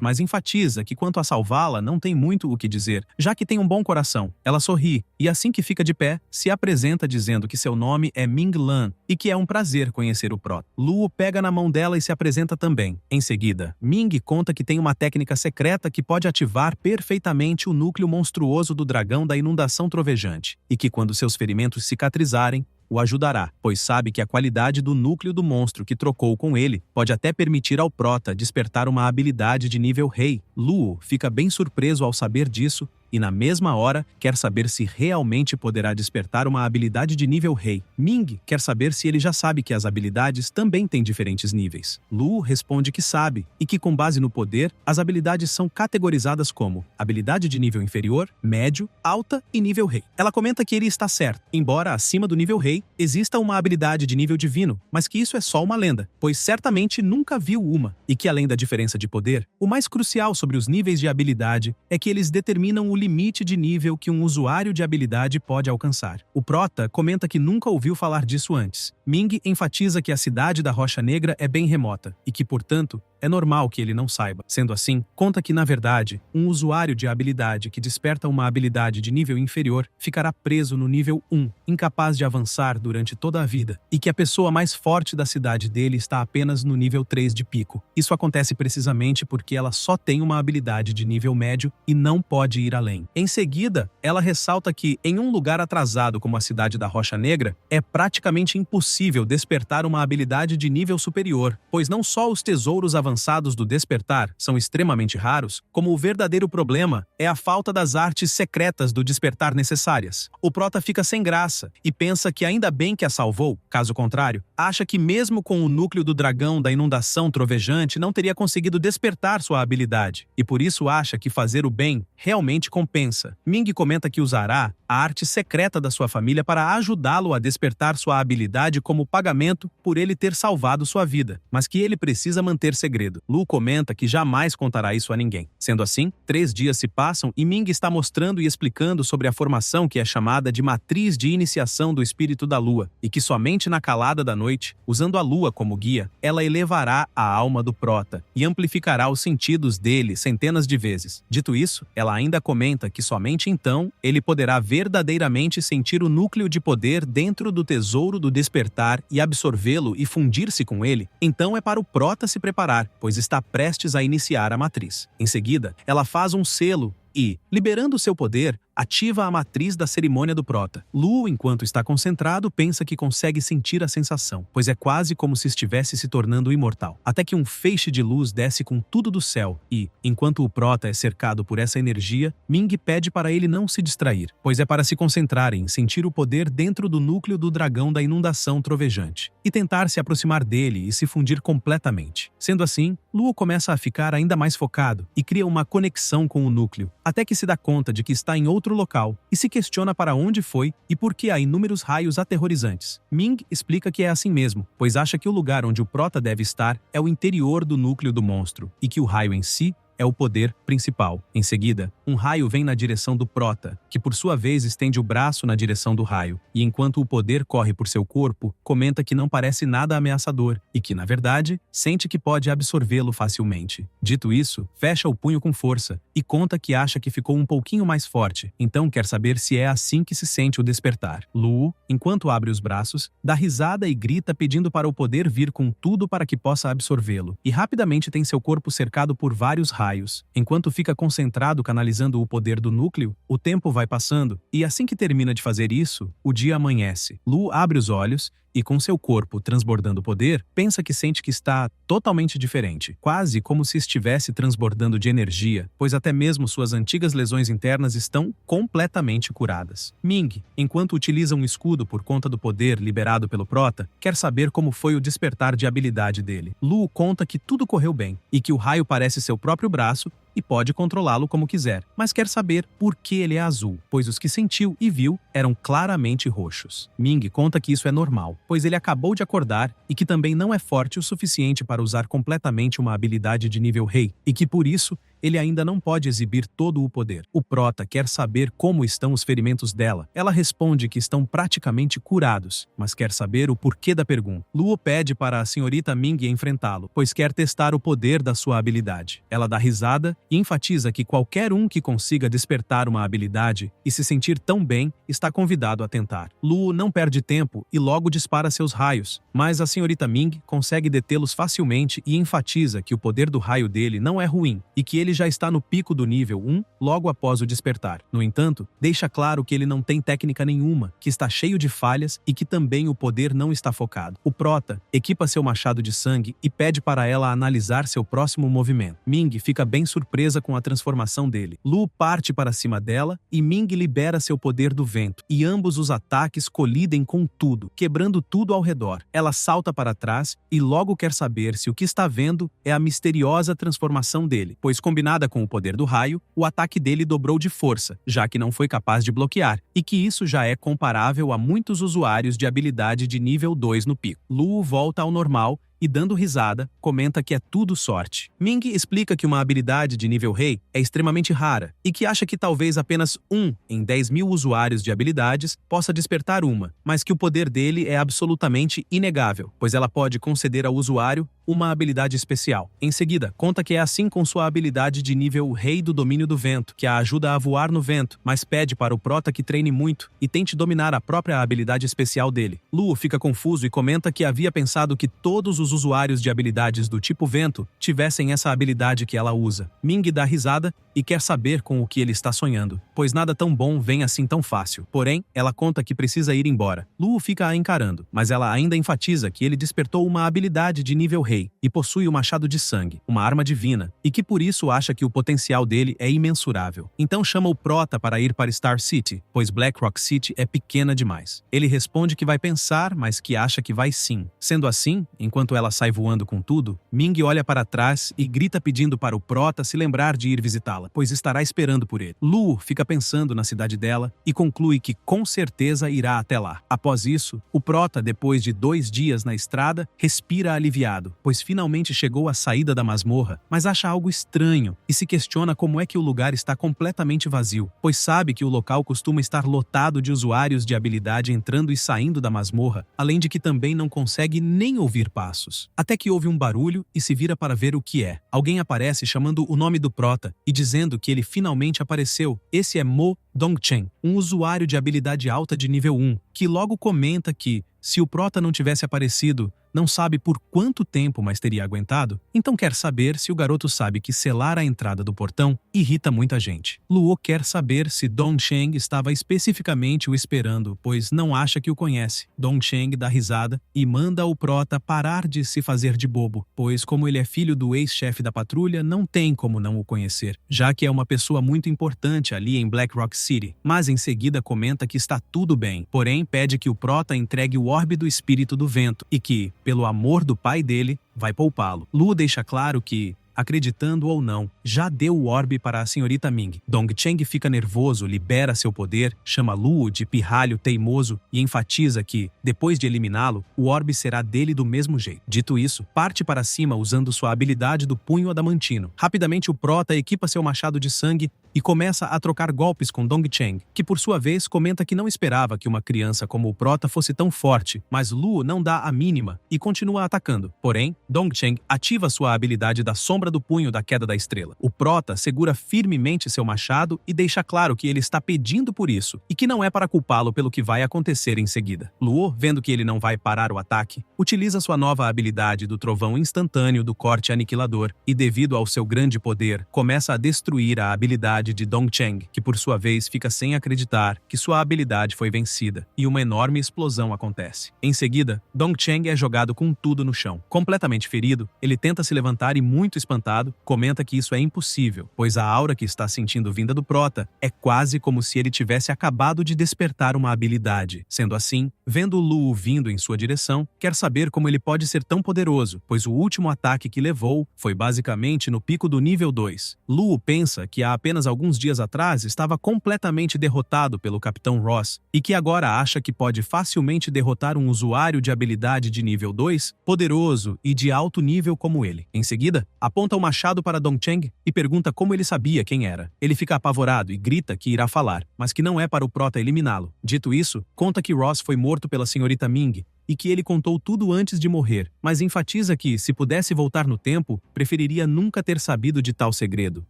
mas enfatiza que quanto a salvá-la não tem muito o que dizer, já que tem um bom coração. Ela sorri e assim que fica de pé, se apresenta dizendo que seu nome é Ming Lan e que é um prazer conhecer o prota. Lu pega na mão dela e se apresenta também. Em seguida, Ming conta que tem uma técnica secreta que pode ativar perfeitamente o núcleo monstruoso do dragão da inundação trovejante e que quando seus ferimentos cicatrizarem, o ajudará, pois sabe que a qualidade do núcleo do monstro que trocou com ele pode até permitir ao prota despertar uma habilidade de nível rei. Lu fica bem surpreso ao saber disso e na mesma hora quer saber se realmente poderá despertar uma habilidade de nível rei. Ming quer saber se ele já sabe que as habilidades também têm diferentes níveis. Lu responde que sabe e que, com base no poder, as habilidades são categorizadas como habilidade de nível inferior, médio, alta e nível rei. Ela comenta que ele está certo, embora acima do nível rei exista uma habilidade de nível divino, mas que isso é só uma lenda, pois certamente nunca viu uma, e que além da diferença de poder, o mais crucial sobre os níveis de habilidade é que eles determinam o limite de nível que um usuário de habilidade pode alcançar. O Prota comenta que nunca ouviu falar disso antes. Ming enfatiza que a cidade da Rocha Negra é bem remota e que, portanto, é normal que ele não saiba. Sendo assim, conta que, na verdade, um usuário de habilidade que desperta uma habilidade de nível inferior ficará preso no nível 1, incapaz de avançar durante toda a vida, e que a pessoa mais forte da cidade dele está apenas no nível 3 de pico. Isso acontece precisamente porque ela só tem uma habilidade de nível médio e não pode ir além. Em seguida, ela ressalta que, em um lugar atrasado como a cidade da Rocha Negra, é praticamente impossível despertar uma habilidade de nível superior, pois não só os tesouros avançados do despertar são extremamente raros, como o verdadeiro problema é a falta das artes secretas do despertar necessárias. O Prota fica sem graça e pensa que ainda bem que a salvou, caso contrário, acha que mesmo com o núcleo do dragão da inundação trovejante não teria conseguido despertar sua habilidade, e por isso acha que fazer o bem realmente compensa. Ming comenta que usará a arte secreta da sua família para ajudá-lo a despertar sua habilidade como pagamento por ele ter salvado sua vida, mas que ele precisa manter segredo. Lu comenta que jamais contará isso a ninguém. Sendo assim, 3 dias se passam e Ming está mostrando e explicando sobre a formação que é chamada de matriz de iniciação do espírito da lua, e que somente na calada da noite, usando a lua como guia, ela elevará a alma do Prota e amplificará os sentidos dele centenas de vezes. Dito isso, ela ainda comenta que somente então ele poderá verdadeiramente sentir o núcleo de poder dentro do tesouro do despertar e absorvê-lo e fundir-se com ele. Então é para o Prota se preparar, pois está prestes a iniciar a matriz. Em seguida, ela faz um selo e, liberando seu poder, ativa a matriz da cerimônia do Prota. Lu, enquanto está concentrado, pensa que consegue sentir a sensação, pois é quase como se estivesse se tornando imortal. Até que um feixe de luz desce com tudo do céu e, enquanto o Prota é cercado por essa energia, Ming pede para ele não se distrair, pois é para se concentrar em sentir o poder dentro do núcleo do dragão da inundação trovejante e tentar se aproximar dele e se fundir completamente. Sendo assim, Lu começa a ficar ainda mais focado e cria uma conexão com o núcleo, até que se dá conta de que está em outro local e se questiona para onde foi e por que há inúmeros raios aterrorizantes. Ming explica que é assim mesmo, pois acha que o lugar onde o Prota deve estar é o interior do núcleo do monstro e que o raio em si é o poder principal. Em seguida, um raio vem na direção do Prota, que por sua vez estende o braço na direção do raio, e enquanto o poder corre por seu corpo, comenta que não parece nada ameaçador e que, na verdade, sente que pode absorvê-lo facilmente. Dito isso, fecha o punho com força e conta que acha que ficou um pouquinho mais forte, então quer saber se é assim que se sente o despertar. Lu, enquanto abre os braços, dá risada e grita pedindo para o poder vir com tudo para que possa absorvê-lo, e rapidamente tem seu corpo cercado por vários raios. Enquanto fica concentrado canalizando o poder do núcleo, o tempo vai passando, e assim que termina de fazer isso, o dia amanhece. Lu abre os olhos e, com seu corpo transbordando poder, pensa que sente que está totalmente diferente, quase como se estivesse transbordando de energia, pois até mesmo suas antigas lesões internas estão completamente curadas. Ming, enquanto utiliza um escudo por conta do poder liberado pelo Prota, quer saber como foi o despertar de habilidade dele. Lu conta que tudo correu bem, e que o raio parece seu próprio braço e pode controlá-lo como quiser, mas quer saber por que ele é azul, pois os que sentiu e viu eram claramente roxos. Ming conta que isso é normal, pois ele acabou de acordar e que também não é forte o suficiente para usar completamente uma habilidade de nível rei, e que por isso ele ainda não pode exibir todo o poder. O Prota quer saber como estão os ferimentos dela. Ela responde que estão praticamente curados, mas quer saber o porquê da pergunta. Luo pede para a senhorita Ming enfrentá-lo, pois quer testar o poder da sua habilidade. Ela dá risada e enfatiza que qualquer um que consiga despertar uma habilidade e se sentir tão bem está convidado a tentar. Luo não perde tempo e logo dispara seus raios, mas a senhorita Ming consegue detê-los facilmente e enfatiza que o poder do raio dele não é ruim e que ele ele já está no pico do nível 1 logo após o despertar. No entanto, deixa claro que ele não tem técnica nenhuma, que está cheio de falhas e que também o poder não está focado. O prota equipa seu machado de sangue e pede para ela analisar seu próximo movimento. Ming fica bem surpresa com a transformação dele. Lu parte para cima dela e Ming libera seu poder do vento, e ambos os ataques colidem com tudo, quebrando tudo ao redor. Ela salta para trás e logo quer saber se o que está vendo é a misteriosa transformação dele, pois combinada com o poder do raio, o ataque dele dobrou de força, já que não foi capaz de bloquear, e que isso já é comparável a muitos usuários de habilidade de nível 2 no pico. Lu volta ao normal e, dando risada, comenta que é tudo sorte. Ming explica que uma habilidade de nível rei é extremamente rara e que acha que talvez apenas 1 em 10.000 usuários de habilidades possa despertar uma, mas que o poder dele é absolutamente inegável, pois ela pode conceder ao usuário uma habilidade especial. Em seguida, conta que é assim com sua habilidade de nível Rei do Domínio do Vento, que a ajuda a voar no vento, mas pede para o prota que treine muito e tente dominar a própria habilidade especial dele. Lu fica confuso e comenta que havia pensado que todos os usuários de habilidades do tipo vento tivessem essa habilidade que ela usa. Ming dá risada e quer saber com o que ele está sonhando, pois nada tão bom vem assim tão fácil. Porém, ela conta que precisa ir embora. Lu fica a encarando, mas ela ainda enfatiza que ele despertou uma habilidade de nível Rei e possui o machado de sangue, uma arma divina, e que por isso acha que o potencial dele é imensurável. Então chama o prota para ir para Star City, pois Black Rock City é pequena demais. Ele responde que vai pensar, mas que acha que vai sim. Sendo assim, enquanto ela sai voando com tudo, Ming olha para trás e grita pedindo para o prota se lembrar de ir visitá-la, pois estará esperando por ele. Lu fica pensando na cidade dela e conclui que com certeza irá até lá. Após isso, o prota, depois de 2 dias na estrada, respira aliviado, pois finalmente chegou à saída da masmorra, mas acha algo estranho e se questiona como é que o lugar está completamente vazio, pois sabe que o local costuma estar lotado de usuários de habilidade entrando e saindo da masmorra, além de que também não consegue nem ouvir passos. Até que ouve um barulho e se vira para ver o que é. Alguém aparece chamando o nome do prota e dizendo que ele finalmente apareceu. Esse é Mo Dongchen, um usuário de habilidade alta de nível 1, que logo comenta que, se o prota não tivesse aparecido, não sabe por quanto tempo mais teria aguentado, então quer saber se o garoto sabe que selar a entrada do portão irrita muita gente. Luo quer saber se Dongchen estava especificamente o esperando, pois não acha que o conhece. Dongchen dá risada e manda o prota parar de se fazer de bobo, pois como ele é filho do ex-chefe da patrulha, não tem como não o conhecer, já que é uma pessoa muito importante ali em Black Rock City. Mas em seguida comenta que está tudo bem, porém pede que o prota entregue o orbe do espírito do vento e que, pelo amor do pai dele, vai poupá-lo. Lu deixa claro que, acreditando ou não, já deu o orbe para a senhorita Ming. Dongchen fica nervoso, libera seu poder, chama Lu de pirralho teimoso e enfatiza que, depois de eliminá-lo, o orbe será dele do mesmo jeito. Dito isso, parte para cima usando sua habilidade do punho adamantino. Rapidamente o prota equipa seu machado de sangue e começa a trocar golpes com Dongchen, que por sua vez comenta que não esperava que uma criança como o prota fosse tão forte, mas Lu não dá a mínima e continua atacando. Porém, Dongchen ativa sua habilidade da sombra do punho da queda da estrela. O prota segura firmemente seu machado e deixa claro que ele está pedindo por isso e que não é para culpá-lo pelo que vai acontecer em seguida. Luo, vendo que ele não vai parar o ataque, utiliza sua nova habilidade do trovão instantâneo do corte aniquilador e, devido ao seu grande poder, começa a destruir a habilidade de Dongchen, que por sua vez fica sem acreditar que sua habilidade foi vencida, e uma enorme explosão acontece. Em seguida, Dongchen é jogado com tudo no chão. Completamente ferido, ele tenta se levantar e, muito espantado, comenta que isso é impossível, pois a aura que está sentindo vinda do prota é quase como se ele tivesse acabado de despertar uma habilidade. Sendo assim, vendo Lu vindo em sua direção, quer saber como ele pode ser tão poderoso, pois o último ataque que levou foi basicamente no pico do nível 2. Lu pensa que há apenas alguns dias atrás estava completamente derrotado pelo Capitão Ross e que agora acha que pode facilmente derrotar um usuário de habilidade de nível 2, poderoso e de alto nível como ele. Em seguida, aponta o machado para Dongchen e pergunta como ele sabia quem era. Ele fica apavorado e grita que irá falar, mas que não é para o prota eliminá-lo. Dito isso, conta que Ross foi morto pela senhorita Ming e que ele contou tudo antes de morrer, mas enfatiza que, se pudesse voltar no tempo, preferiria nunca ter sabido de tal segredo.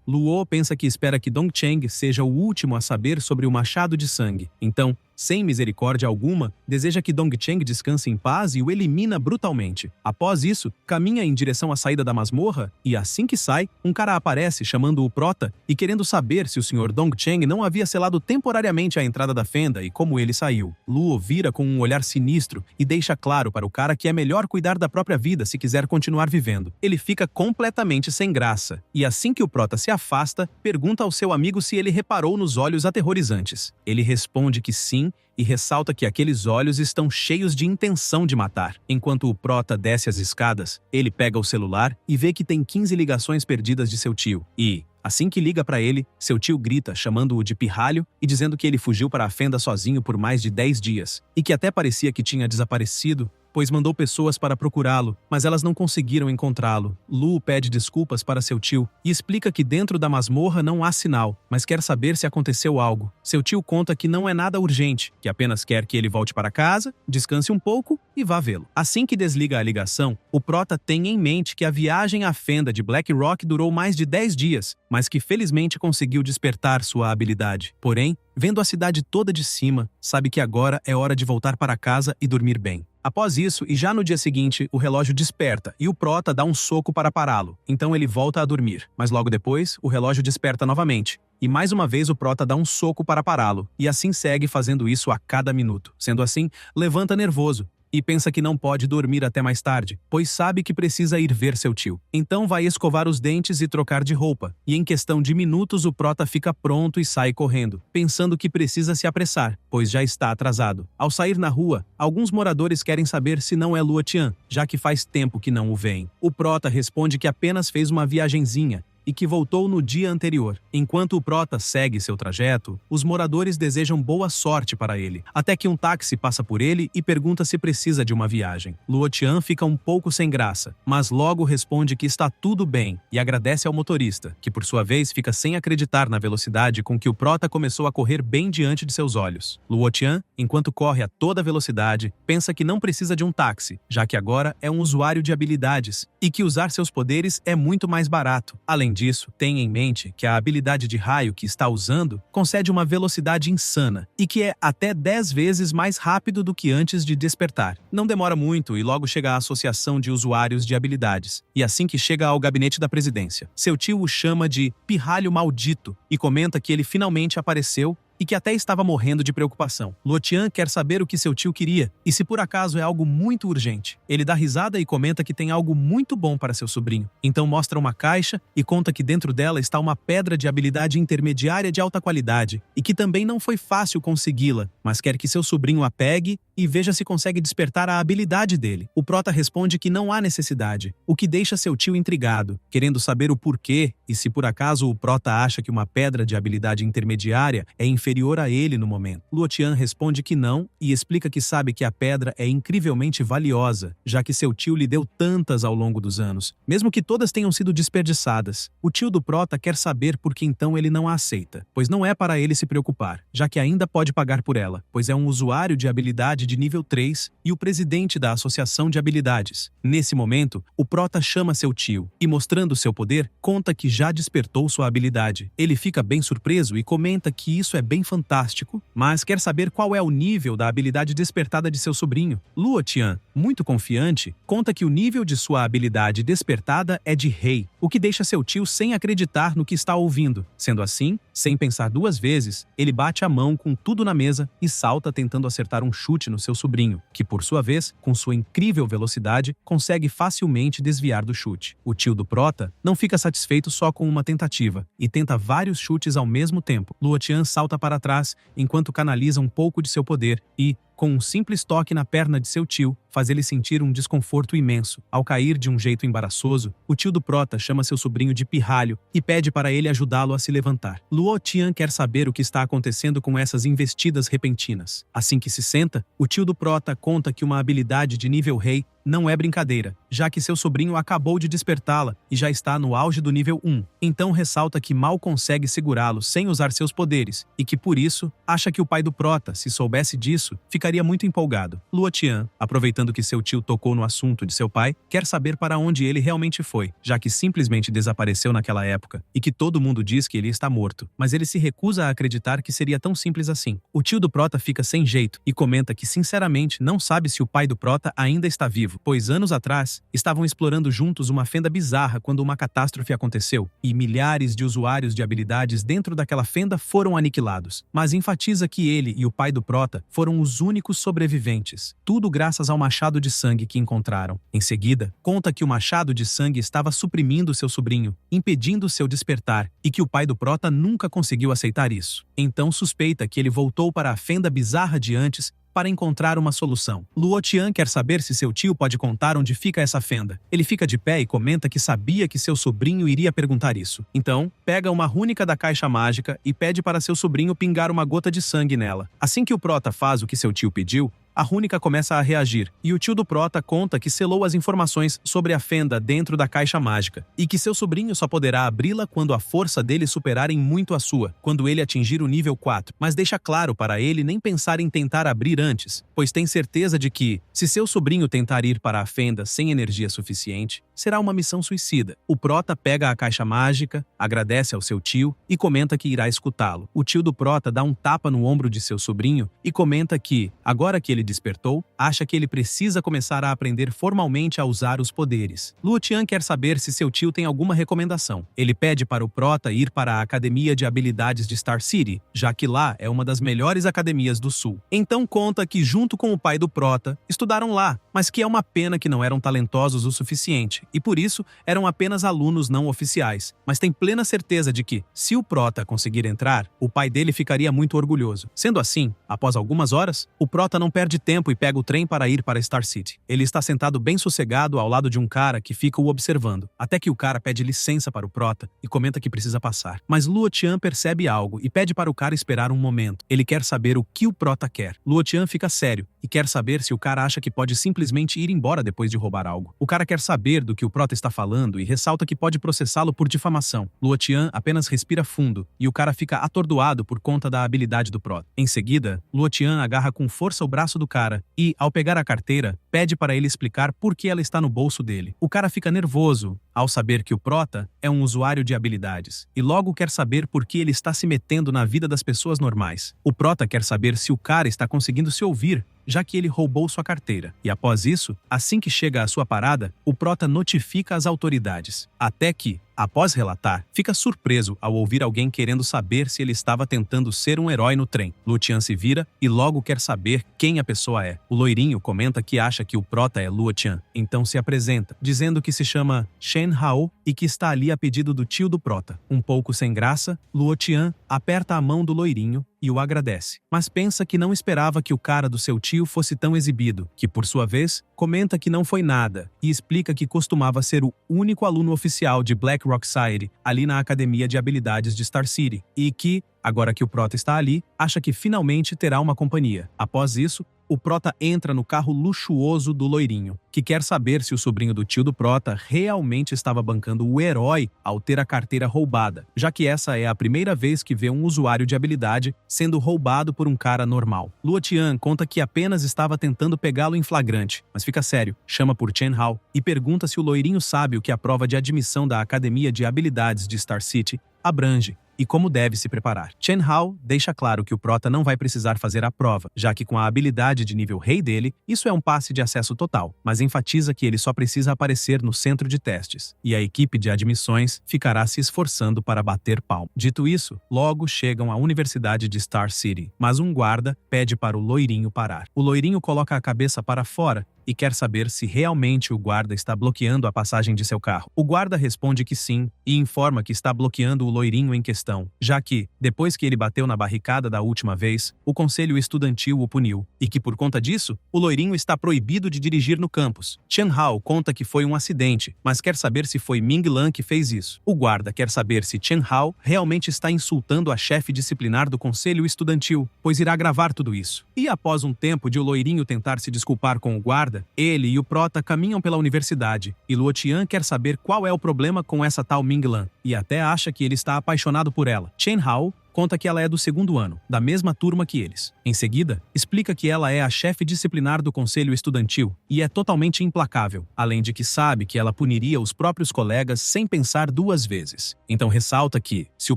Luo pensa que espera que Dongchen seja o último a saber sobre o machado de sangue. Então, sem misericórdia alguma, deseja que Dongcheng descanse em paz e o elimina brutalmente. Após isso, caminha em direção à saída da masmorra e, assim que sai, um cara aparece chamando o Prota e querendo saber se o Sr. Dongcheng não havia selado temporariamente a entrada da fenda e como ele saiu. Luo vira com um olhar sinistro e deixa claro para o cara que é melhor cuidar da própria vida se quiser continuar vivendo. Ele fica completamente sem graça e, assim que o Prota se afasta, pergunta ao seu amigo se ele reparou nos olhos aterrorizantes. Ele responde que sim e ressalta que aqueles olhos estão cheios de intenção de matar. Enquanto o Prota desce as escadas, ele pega o celular e vê que tem 15 ligações perdidas de seu tio. E, assim que liga para ele, seu tio grita chamando-o de pirralho e dizendo que ele fugiu para a fenda sozinho por mais de 10 dias e que até parecia que tinha desaparecido, pois mandou pessoas para procurá-lo, mas elas não conseguiram encontrá-lo. Luo pede desculpas para seu tio e explica que dentro da masmorra não há sinal, mas quer saber se aconteceu algo. Seu tio conta que não é nada urgente, que apenas quer que ele volte para casa, descanse um pouco e vá vê-lo. Assim que desliga a ligação, o Prota tem em mente que a viagem à fenda de Black Rock durou mais de 10 dias, mas que felizmente conseguiu despertar sua habilidade. Porém, vendo a cidade toda de cima, sabe que agora é hora de voltar para casa e dormir bem. Após isso, e já no dia seguinte, o relógio desperta e o Prota dá um soco para pará-lo. Então ele volta a dormir. Mas logo depois, o relógio desperta novamente. E mais uma vez o Prota dá um soco para pará-lo. E assim segue fazendo isso a cada minuto. Sendo assim, levanta nervoso e pensa que não pode dormir até mais tarde, pois sabe que precisa ir ver seu tio. Então vai escovar os dentes e trocar de roupa. E em questão de minutos o Prota fica pronto e sai correndo, pensando que precisa se apressar, pois já está atrasado. Ao sair na rua, alguns moradores querem saber se não é Luo Tian, já que faz tempo que não o veem. O Prota responde que apenas fez uma viagenzinha e que voltou no dia anterior. Enquanto o Prota segue seu trajeto, os moradores desejam boa sorte para ele, até que um táxi passa por ele e pergunta se precisa de uma viagem. Luo Tian fica um pouco sem graça, mas logo responde que está tudo bem e agradece ao motorista, que por sua vez fica sem acreditar na velocidade com que o Prota começou a correr bem diante de seus olhos. Luo Tian, enquanto corre a toda velocidade, pensa que não precisa de um táxi, já que agora é um usuário de habilidades e que usar seus poderes é muito mais barato. Além disso, tenha em mente que a habilidade de raio que está usando concede uma velocidade insana e que é até 10 vezes mais rápido do que antes de despertar. Não demora muito e logo chega à associação de usuários de habilidades. E assim que chega ao gabinete da presidência, seu tio o chama de pirralho maldito e comenta que ele finalmente apareceu e que até estava morrendo de preocupação. Luo Tian quer saber o que seu tio queria e se por acaso é algo muito urgente. Ele dá risada e comenta que tem algo muito bom para seu sobrinho. Então mostra uma caixa e conta que dentro dela está uma pedra de habilidade intermediária de alta qualidade e que também não foi fácil consegui-la, mas quer que seu sobrinho a pegue e veja se consegue despertar a habilidade dele. O Prota responde que não há necessidade, o que deixa seu tio intrigado, querendo saber o porquê e se por acaso o Prota acha que uma pedra de habilidade intermediária é inferior a ele no momento. Luo Tian responde que não e explica que sabe que a pedra é incrivelmente valiosa, já que seu tio lhe deu tantas ao longo dos anos, mesmo que todas tenham sido desperdiçadas. O tio do Prota quer saber por que então ele não a aceita, pois não é para ele se preocupar, já que ainda pode pagar por ela, pois é um usuário de habilidade de nível 3 e o presidente da Associação de Habilidades. Nesse momento, o Prota chama seu tio e, mostrando seu poder, conta que já despertou sua habilidade. Ele fica bem surpreso e comenta que isso é bem fantástico, mas quer saber qual é o nível da habilidade despertada de seu sobrinho. Luo Tian, muito confiante, conta que o nível de sua habilidade despertada é de rei, o que deixa seu tio sem acreditar no que está ouvindo. Sendo assim, sem pensar duas vezes, ele bate a mão com tudo na mesa e salta tentando acertar um chute no seu sobrinho, que por sua vez, com sua incrível velocidade, consegue facilmente desviar do chute. O tio do Prota não fica satisfeito só com uma tentativa e tenta vários chutes ao mesmo tempo. Luo Tian salta para trás enquanto canaliza um pouco de seu poder e, com um simples toque na perna de seu tio, faz ele sentir um desconforto imenso. Ao cair de um jeito embaraçoso, o tio do Prota chama seu sobrinho de pirralho e pede para ele ajudá-lo a se levantar. Luo Tian quer saber o que está acontecendo com essas investidas repentinas. Assim que se senta, o tio do Prota conta que uma habilidade de nível rei não é brincadeira, já que seu sobrinho acabou de despertá-la e já está no auge do nível 1. Então ressalta que mal consegue segurá-lo sem usar seus poderes e que, por isso, acha que o pai do Prota, se soubesse disso, ficaria ficaria muito empolgado. Luo Tian, aproveitando que seu tio tocou no assunto de seu pai, quer saber para onde ele realmente foi, já que simplesmente desapareceu naquela época e que todo mundo diz que ele está morto. Mas ele se recusa a acreditar que seria tão simples assim. O tio do Prota fica sem jeito e comenta que sinceramente não sabe se o pai do Prota ainda está vivo, pois anos atrás estavam explorando juntos uma fenda bizarra quando uma catástrofe aconteceu e milhares de usuários de habilidades dentro daquela fenda foram aniquilados. Mas enfatiza que ele e o pai do Prota foram os únicos sobreviventes, tudo graças ao machado de sangue que encontraram. Em seguida, conta que o machado de sangue estava suprimindo seu sobrinho, impedindo seu despertar, e que o pai do Prota nunca conseguiu aceitar isso. Então suspeita que ele voltou para a fenda bizarra de antes para encontrar uma solução. Luo Tian quer saber se seu tio pode contar onde fica essa fenda. Ele fica de pé e comenta que sabia que seu sobrinho iria perguntar isso. Então, pega uma rúnica da caixa mágica e pede para seu sobrinho pingar uma gota de sangue nela. Assim que o Prota faz o que seu tio pediu, a rúnica começa a reagir, e o tio do Prota conta que selou as informações sobre a fenda dentro da caixa mágica, e que seu sobrinho só poderá abri-la quando a força dele superar em muito a sua, quando ele atingir o nível 4, mas deixa claro para ele nem pensar em tentar abrir antes, pois tem certeza de que, se seu sobrinho tentar ir para a fenda sem energia suficiente, será uma missão suicida. O Prota pega a caixa mágica, agradece ao seu tio e comenta que irá escutá-lo. O tio do Prota dá um tapa no ombro de seu sobrinho e comenta que, agora que ele despertou, acha que ele precisa começar a aprender formalmente a usar os poderes. Luo Tian quer saber se seu tio tem alguma recomendação. Ele pede para o Prota ir para a Academia de Habilidades de Star City, já que lá é uma das melhores academias do Sul. Então conta que junto com o pai do Prota, estudaram lá, mas que é uma pena que não eram talentosos o suficiente, e por isso eram apenas alunos não oficiais, mas tem plena certeza de que, se o Prota conseguir entrar, o pai dele ficaria muito orgulhoso. Sendo assim, após algumas horas, o Prota não perde tempo e pega o trem para ir para Star City. Ele está sentado bem sossegado ao lado de um cara que fica o observando, até que o cara pede licença para o Prota e comenta que precisa passar. Mas Luo Tian percebe algo e pede para o cara esperar um momento. Ele quer saber o que o Prota quer. Luo Tian fica sério e quer saber se o cara acha que pode simplesmente ir embora depois de roubar algo. O cara quer saber do que o Prota está falando e ressalta que pode processá-lo por difamação. Luo Tian apenas respira fundo e o cara fica atordoado por conta da habilidade do Prota. Em seguida, Luo Tian agarra com força o braço do cara e, ao pegar a carteira, pede para ele explicar por que ela está no bolso dele. O cara fica nervoso ao saber que o Prota é um usuário de habilidades e logo quer saber por que ele está se metendo na vida das pessoas normais. O Prota quer saber se o cara está conseguindo se ouvir, já que ele roubou sua carteira. E após isso, assim que chega à sua parada, o Prota notifica as autoridades. Até que, após relatar, fica surpreso ao ouvir alguém querendo saber se ele estava tentando ser um herói no trem. Luo Tian se vira e logo quer saber quem a pessoa é. O loirinho comenta que acha que o Prota é Luo Tian, então se apresenta, dizendo que se chama Shen Hao e que está ali a pedido do tio do Prota. Um pouco sem graça, Luo Tian aperta a mão do loirinho e o agradece, mas pensa que não esperava que o cara do seu tio fosse tão exibido, que por sua vez, comenta que não foi nada e explica que costumava ser o único aluno oficial de Black Rock City ali na Academia de Habilidades de Star City e que, agora que o Prota está ali, acha que finalmente terá uma companhia. Após isso, o Prota entra no carro luxuoso do loirinho, que quer saber se o sobrinho do tio do Prota realmente estava bancando o herói ao ter a carteira roubada, já que essa é a primeira vez que vê um usuário de habilidade sendo roubado por um cara normal. Luo Tian conta que apenas estava tentando pegá-lo em flagrante, mas fica sério, chama por Chen Hao e pergunta se o loirinho sabe o que a prova de admissão da Academia de Habilidades de Star City abrange e como deve se preparar. Chen Hao deixa claro que o Prota não vai precisar fazer a prova, já que com a habilidade de nível rei dele, isso é um passe de acesso total, mas enfatiza que ele só precisa aparecer no centro de testes, e a equipe de admissões ficará se esforçando para bater palma. Dito isso, logo chegam à Universidade de Star City, mas um guarda pede para o loirinho parar. O loirinho coloca a cabeça para fora e quer saber se realmente o guarda está bloqueando a passagem de seu carro. O guarda responde que sim e informa que está bloqueando o loirinho em questão, já que, depois que ele bateu na barricada da última vez, o conselho estudantil o puniu, e que por conta disso, o loirinho está proibido de dirigir no campus. Chen Hao conta que foi um acidente, mas quer saber se foi Ming Lan que fez isso. O guarda quer saber se Chen Hao realmente está insultando a chefe disciplinar do conselho estudantil, pois irá gravar tudo isso. E após um tempo de o loirinho tentar se desculpar com o guarda, ele e o Prota caminham pela universidade, e Luo Tian quer saber qual é o problema com essa tal Ming Lan, e até acha que ele está apaixonado por ela. Chen Hao conta que ela é do segundo ano, da mesma turma que eles. Em seguida, explica que ela é a chefe disciplinar do conselho estudantil e é totalmente implacável, além de que sabe que ela puniria os próprios colegas sem pensar duas vezes. Então ressalta que, se o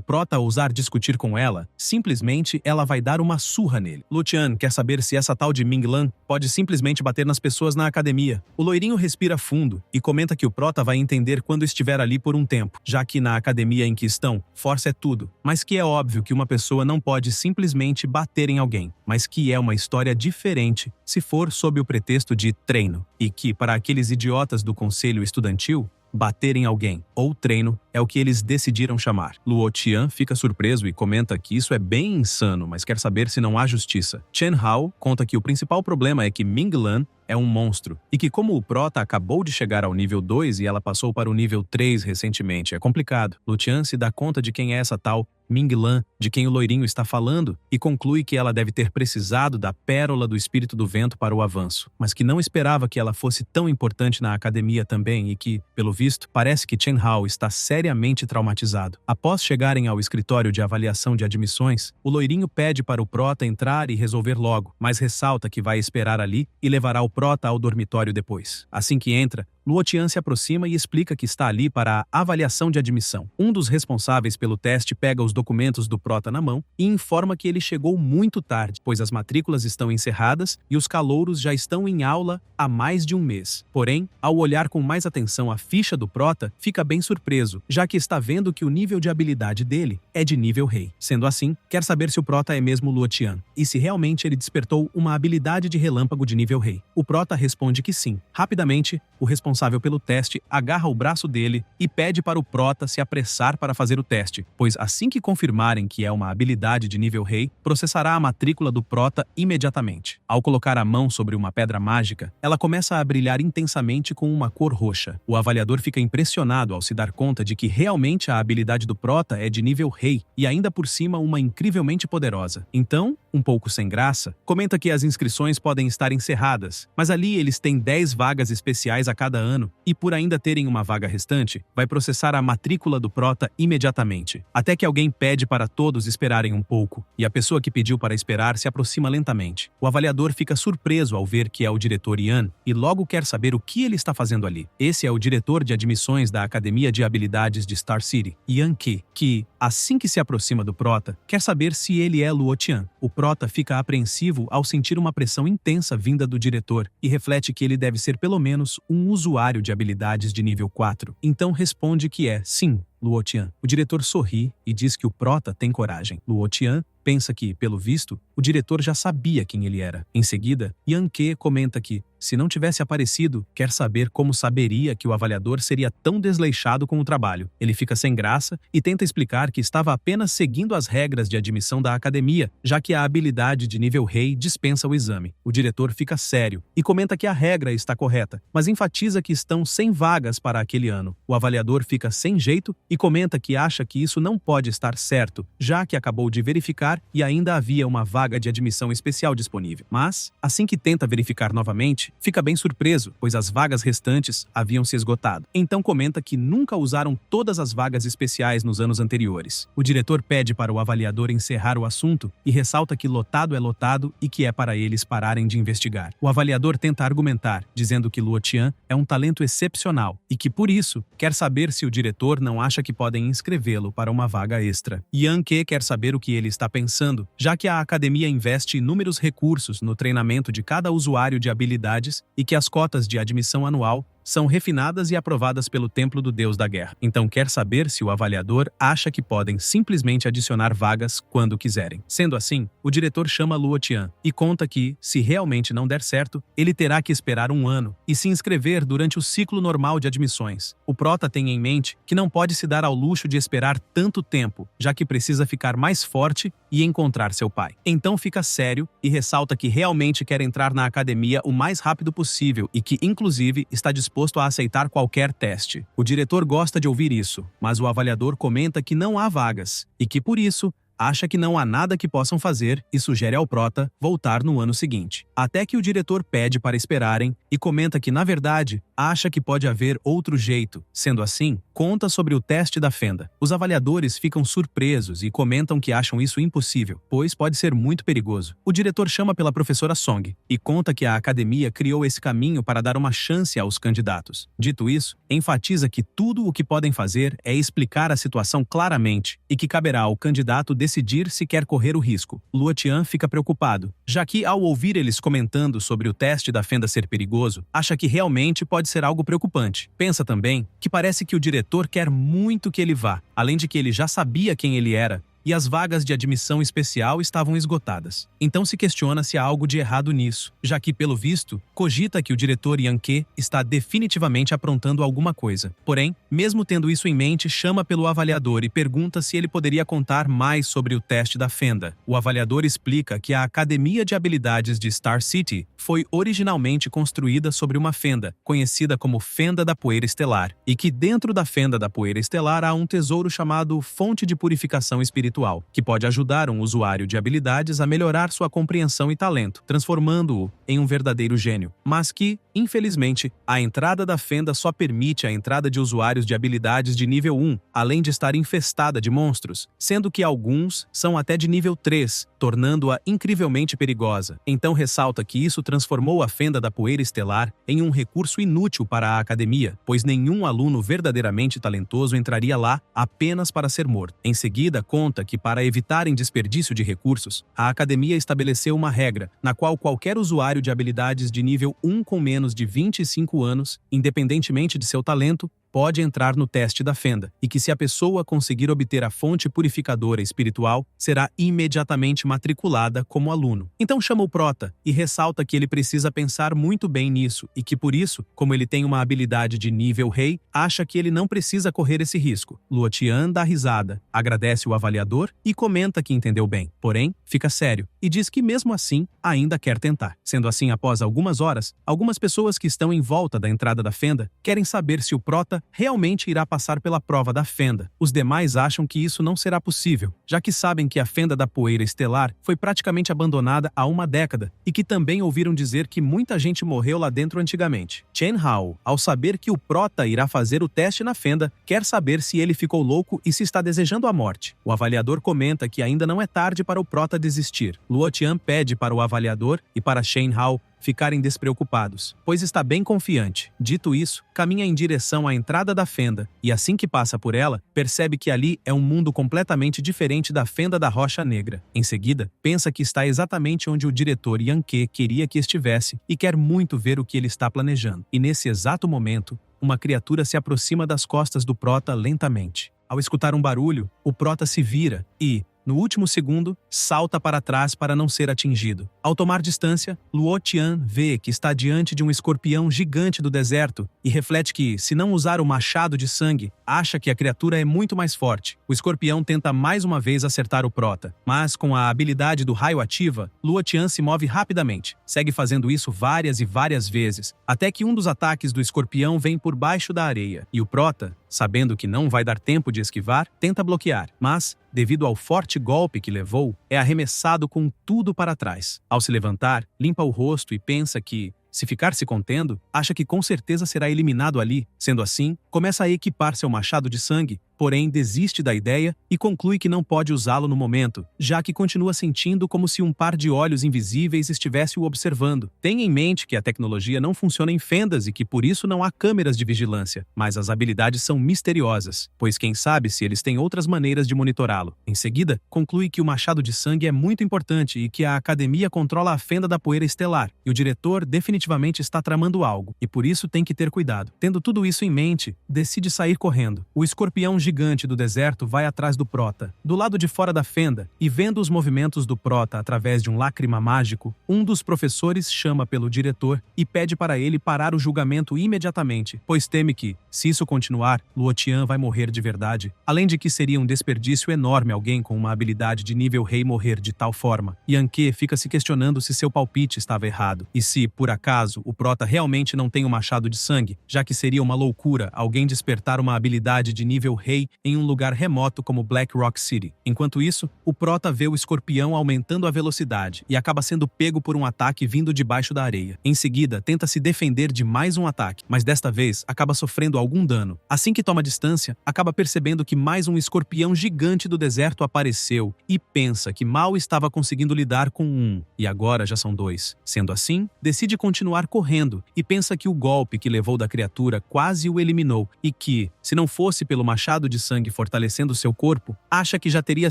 prota ousar discutir com ela, simplesmente ela vai dar uma surra nele. Luotian quer saber se essa tal de Minglan pode simplesmente bater nas pessoas na academia. O loirinho respira fundo e comenta que o prota vai entender quando estiver ali por um tempo, já que na academia em que estão, força é tudo, mas que é óbvio que uma pessoa não pode simplesmente bater em alguém, mas que é uma história diferente se for sob o pretexto de treino, e que, para aqueles idiotas do conselho estudantil, bater em alguém, ou treino, é o que eles decidiram chamar. Luotian fica surpreso e comenta que isso é bem insano, mas quer saber se não há justiça. Chen Hao conta que o principal problema é que Minglan é um monstro, e que como o prota acabou de chegar ao nível 2 e ela passou para o nível 3 recentemente, é complicado. Luotian se dá conta de quem é essa tal Minglan, de quem o loirinho está falando, e conclui que ela deve ter precisado da pérola do espírito do vento para o avanço, mas que não esperava que ela fosse tão importante na academia também e que, pelo visto, parece que Chen Hao está seriamente traumatizado. Após chegarem ao escritório de avaliação de admissões, o loirinho pede para o prota entrar e resolver logo, mas ressalta que vai esperar ali e levará o prota ao dormitório depois. Assim que entra, Luotian se aproxima e explica que está ali para a avaliação de admissão. Um dos responsáveis pelo teste pega os documentos do prota na mão e informa que ele chegou muito tarde, pois as matrículas estão encerradas e os calouros já estão em aula há mais de um mês. Porém, ao olhar com mais atenção a ficha do prota, fica bem surpreso, já que está vendo que o nível de habilidade dele é de nível rei. Sendo assim, quer saber se o prota é mesmo Luotian e se realmente ele despertou uma habilidade de relâmpago de nível rei. O prota responde que sim. Rapidamente, o responsável pelo teste agarra o braço dele e pede para o prota se apressar para fazer o teste, pois assim que confirmarem que é uma habilidade de nível rei, processará a matrícula do prota imediatamente. Ao colocar a mão sobre uma pedra mágica, ela começa a brilhar intensamente com uma cor roxa. O avaliador fica impressionado ao se dar conta de que realmente a habilidade do prota é de nível rei e ainda por cima uma incrivelmente poderosa. Então, um pouco sem graça, comenta que as inscrições podem estar encerradas, mas ali eles têm 10 vagas especiais a cada ano e por ainda terem uma vaga restante, vai processar a matrícula do prota imediatamente. Até que alguém pede para todos esperarem um pouco, e a pessoa que pediu para esperar se aproxima lentamente. O avaliador fica surpreso ao ver que é o diretor Yan e logo quer saber o que ele está fazendo ali. Esse é o diretor de admissões da Academia de Habilidades de Star City, Yan Ke, que, assim que se aproxima do prota, quer saber se ele é Luotian. O prota fica apreensivo ao sentir uma pressão intensa vinda do diretor e reflete que ele deve ser pelo menos um usuário de habilidades de nível 4. Então responde que é, sim, Luotian. O diretor sorri e diz que o prota tem coragem. Luotian pensa que, pelo visto, o diretor já sabia quem ele era. Em seguida, Yan Ke comenta que, se não tivesse aparecido, quer saber como saberia que o avaliador seria tão desleixado com o trabalho. Ele fica sem graça e tenta explicar que estava apenas seguindo as regras de admissão da academia, já que a habilidade de nível rei dispensa o exame. O diretor fica sério e comenta que a regra está correta, mas enfatiza que estão sem vagas para aquele ano. O avaliador fica sem jeito e comenta que acha que isso não pode estar certo, já que acabou de verificar e ainda havia uma vaga de admissão especial disponível. Mas, assim que tenta verificar novamente, fica bem surpreso, pois as vagas restantes haviam se esgotado. Então comenta que nunca usaram todas as vagas especiais nos anos anteriores. O diretor pede para o avaliador encerrar o assunto e ressalta que lotado é lotado e que é para eles pararem de investigar. O avaliador tenta argumentar, dizendo que Luotian é um talento excepcional e que, por isso, quer saber se o diretor não acha que podem inscrevê-lo para uma vaga extra. Yan Ke quer saber o que ele está pensando, já que a academia investe inúmeros recursos no treinamento de cada usuário de habilidades e que as cotas de admissão anual são refinadas e aprovadas pelo Templo do Deus da Guerra. Então quer saber se o avaliador acha que podem simplesmente adicionar vagas quando quiserem. Sendo assim, o diretor chama Luotian e conta que, se realmente não der certo, ele terá que esperar um ano e se inscrever durante o ciclo normal de admissões. O prota tem em mente que não pode se dar ao luxo de esperar tanto tempo, já que precisa ficar mais forte e encontrar seu pai. Então fica sério e ressalta que realmente quer entrar na academia o mais rápido possível e que, inclusive, está disposto a aceitar qualquer teste. O diretor gosta de ouvir isso, mas o avaliador comenta que não há vagas e que, por isso, acha que não há nada que possam fazer e sugere ao prota voltar no ano seguinte. Até que o diretor pede para esperarem e comenta que, na verdade, acha que pode haver outro jeito. Sendo assim, conta sobre o teste da fenda. Os avaliadores ficam surpresos e comentam que acham isso impossível, pois pode ser muito perigoso. O diretor chama pela professora Song e conta que a academia criou esse caminho para dar uma chance aos candidatos. Dito isso, enfatiza que tudo o que podem fazer é explicar a situação claramente e que caberá ao candidato decidir se quer correr o risco. Luo Tian fica preocupado, já que, ao ouvir eles comentando sobre o teste da fenda ser perigoso, acha que realmente pode ser algo preocupante. Pensa também que parece que o diretor quer muito que ele vá, além de que ele já sabia quem ele era, e as vagas de admissão especial estavam esgotadas. Então se questiona se há algo de errado nisso, já que, pelo visto, cogita que o diretor Yang Ke está definitivamente aprontando alguma coisa. Porém, mesmo tendo isso em mente, chama pelo avaliador e pergunta se ele poderia contar mais sobre o teste da fenda. O avaliador explica que a Academia de Habilidades de Star City foi originalmente construída sobre uma fenda, conhecida como Fenda da Poeira Estelar, e que dentro da Fenda da Poeira Estelar há um tesouro chamado Fonte de Purificação Espiritual, que pode ajudar um usuário de habilidades a melhorar sua compreensão e talento, transformando-o em um verdadeiro gênio. Mas que, infelizmente, a entrada da fenda só permite a entrada de usuários de habilidades de nível 1, além de estar infestada de monstros, sendo que alguns são até de nível 3, tornando-a incrivelmente perigosa. Então ressalta que isso transformou a Fenda da Poeira Estelar em um recurso inútil para a academia, pois nenhum aluno verdadeiramente talentoso entraria lá apenas para ser morto. Em seguida, conta que, para evitarem desperdício de recursos, a academia estabeleceu uma regra, na qual qualquer usuário de habilidades de nível 1 com menos de 25 anos, independentemente de seu talento, pode entrar no teste da fenda, e que se a pessoa conseguir obter a fonte purificadora espiritual, será imediatamente matriculada como aluno. Então chama o prota e ressalta que ele precisa pensar muito bem nisso e que por isso, como ele tem uma habilidade de nível rei, acha que ele não precisa correr esse risco. Luo Tian dá risada, agradece o avaliador e comenta que entendeu bem. Porém, fica sério e diz que mesmo assim ainda quer tentar. Sendo assim, após algumas horas, algumas pessoas que estão em volta da entrada da fenda querem saber se o prota realmente irá passar pela prova da fenda. Os demais acham que isso não será possível, já que sabem que a Fenda da Poeira Estelar foi praticamente abandonada há uma década e que também ouviram dizer que muita gente morreu lá dentro antigamente. Chen Hao, ao saber que o prota irá fazer o teste na fenda, quer saber se ele ficou louco e se está desejando a morte. O avaliador comenta que ainda não é tarde para o prota desistir. Luo Tian pede para o avaliador e para Chen Hao ficarem despreocupados, pois está bem confiante. Dito isso, caminha em direção à entrada da fenda e, assim que passa por ela, percebe que ali é um mundo completamente diferente da Fenda da Rocha Negra. Em seguida, pensa que está exatamente onde o diretor Yang Ke queria que estivesse e quer muito ver o que ele está planejando. E nesse exato momento, uma criatura se aproxima das costas do prota lentamente. Ao escutar um barulho, o prota se vira e, no último segundo, salta para trás para não ser atingido. Ao tomar distância, Luo Tian vê que está diante de um escorpião gigante do deserto e reflete que, se não usar o machado de sangue, acha que a criatura é muito mais forte. O escorpião tenta mais uma vez acertar o prota, mas com a habilidade do raio ativa, Luo Tian se move rapidamente. Segue fazendo isso várias e várias vezes, até que um dos ataques do escorpião vem por baixo da areia, e o prota, sabendo que não vai dar tempo de esquivar, tenta bloquear, mas, devido ao forte golpe que levou, é arremessado com tudo para trás. Ao se levantar, limpa o rosto e pensa que, se ficar se contendo, acha que com certeza será eliminado ali. Sendo assim, começa a equipar seu machado de sangue, porém desiste da ideia e conclui que não pode usá-lo no momento, já que continua sentindo como se um par de olhos invisíveis estivesse o observando. Tenha em mente que a tecnologia não funciona em fendas e que por isso não há câmeras de vigilância, mas as habilidades são misteriosas, pois quem sabe se eles têm outras maneiras de monitorá-lo. Em seguida, conclui que o machado de sangue é muito importante e que a academia controla a Fenda da Poeira Estelar, e o diretor definitivamente está tramando algo, e por isso tem que ter cuidado. Tendo tudo isso em mente, decide sair correndo. O escorpião gigante do deserto vai atrás do prota, do lado de fora da fenda, e vendo os movimentos do prota através de um lágrima mágico, um dos professores chama pelo diretor e pede para ele parar o julgamento imediatamente, pois teme que, se isso continuar, Luo Tian vai morrer de verdade, além de que seria um desperdício enorme alguém com uma habilidade de nível rei morrer de tal forma. Yang Ke fica se questionando se seu palpite estava errado, e se, por acaso, o prota realmente não tem um machado de sangue, já que seria uma loucura alguém despertar uma habilidade de nível rei rei em um lugar remoto como Black Rock City. Enquanto isso, o prota vê o escorpião aumentando a velocidade e acaba sendo pego por um ataque vindo debaixo da areia. Em seguida, tenta se defender de mais um ataque, mas desta vez acaba sofrendo algum dano. Assim que toma distância, acaba percebendo que mais um escorpião gigante do deserto apareceu e pensa que mal estava conseguindo lidar com um, e agora já são dois. Sendo assim, decide continuar correndo e pensa que o golpe que levou da criatura quase o eliminou e que, se não fosse pelo machado de sangue fortalecendo seu corpo, acha que já teria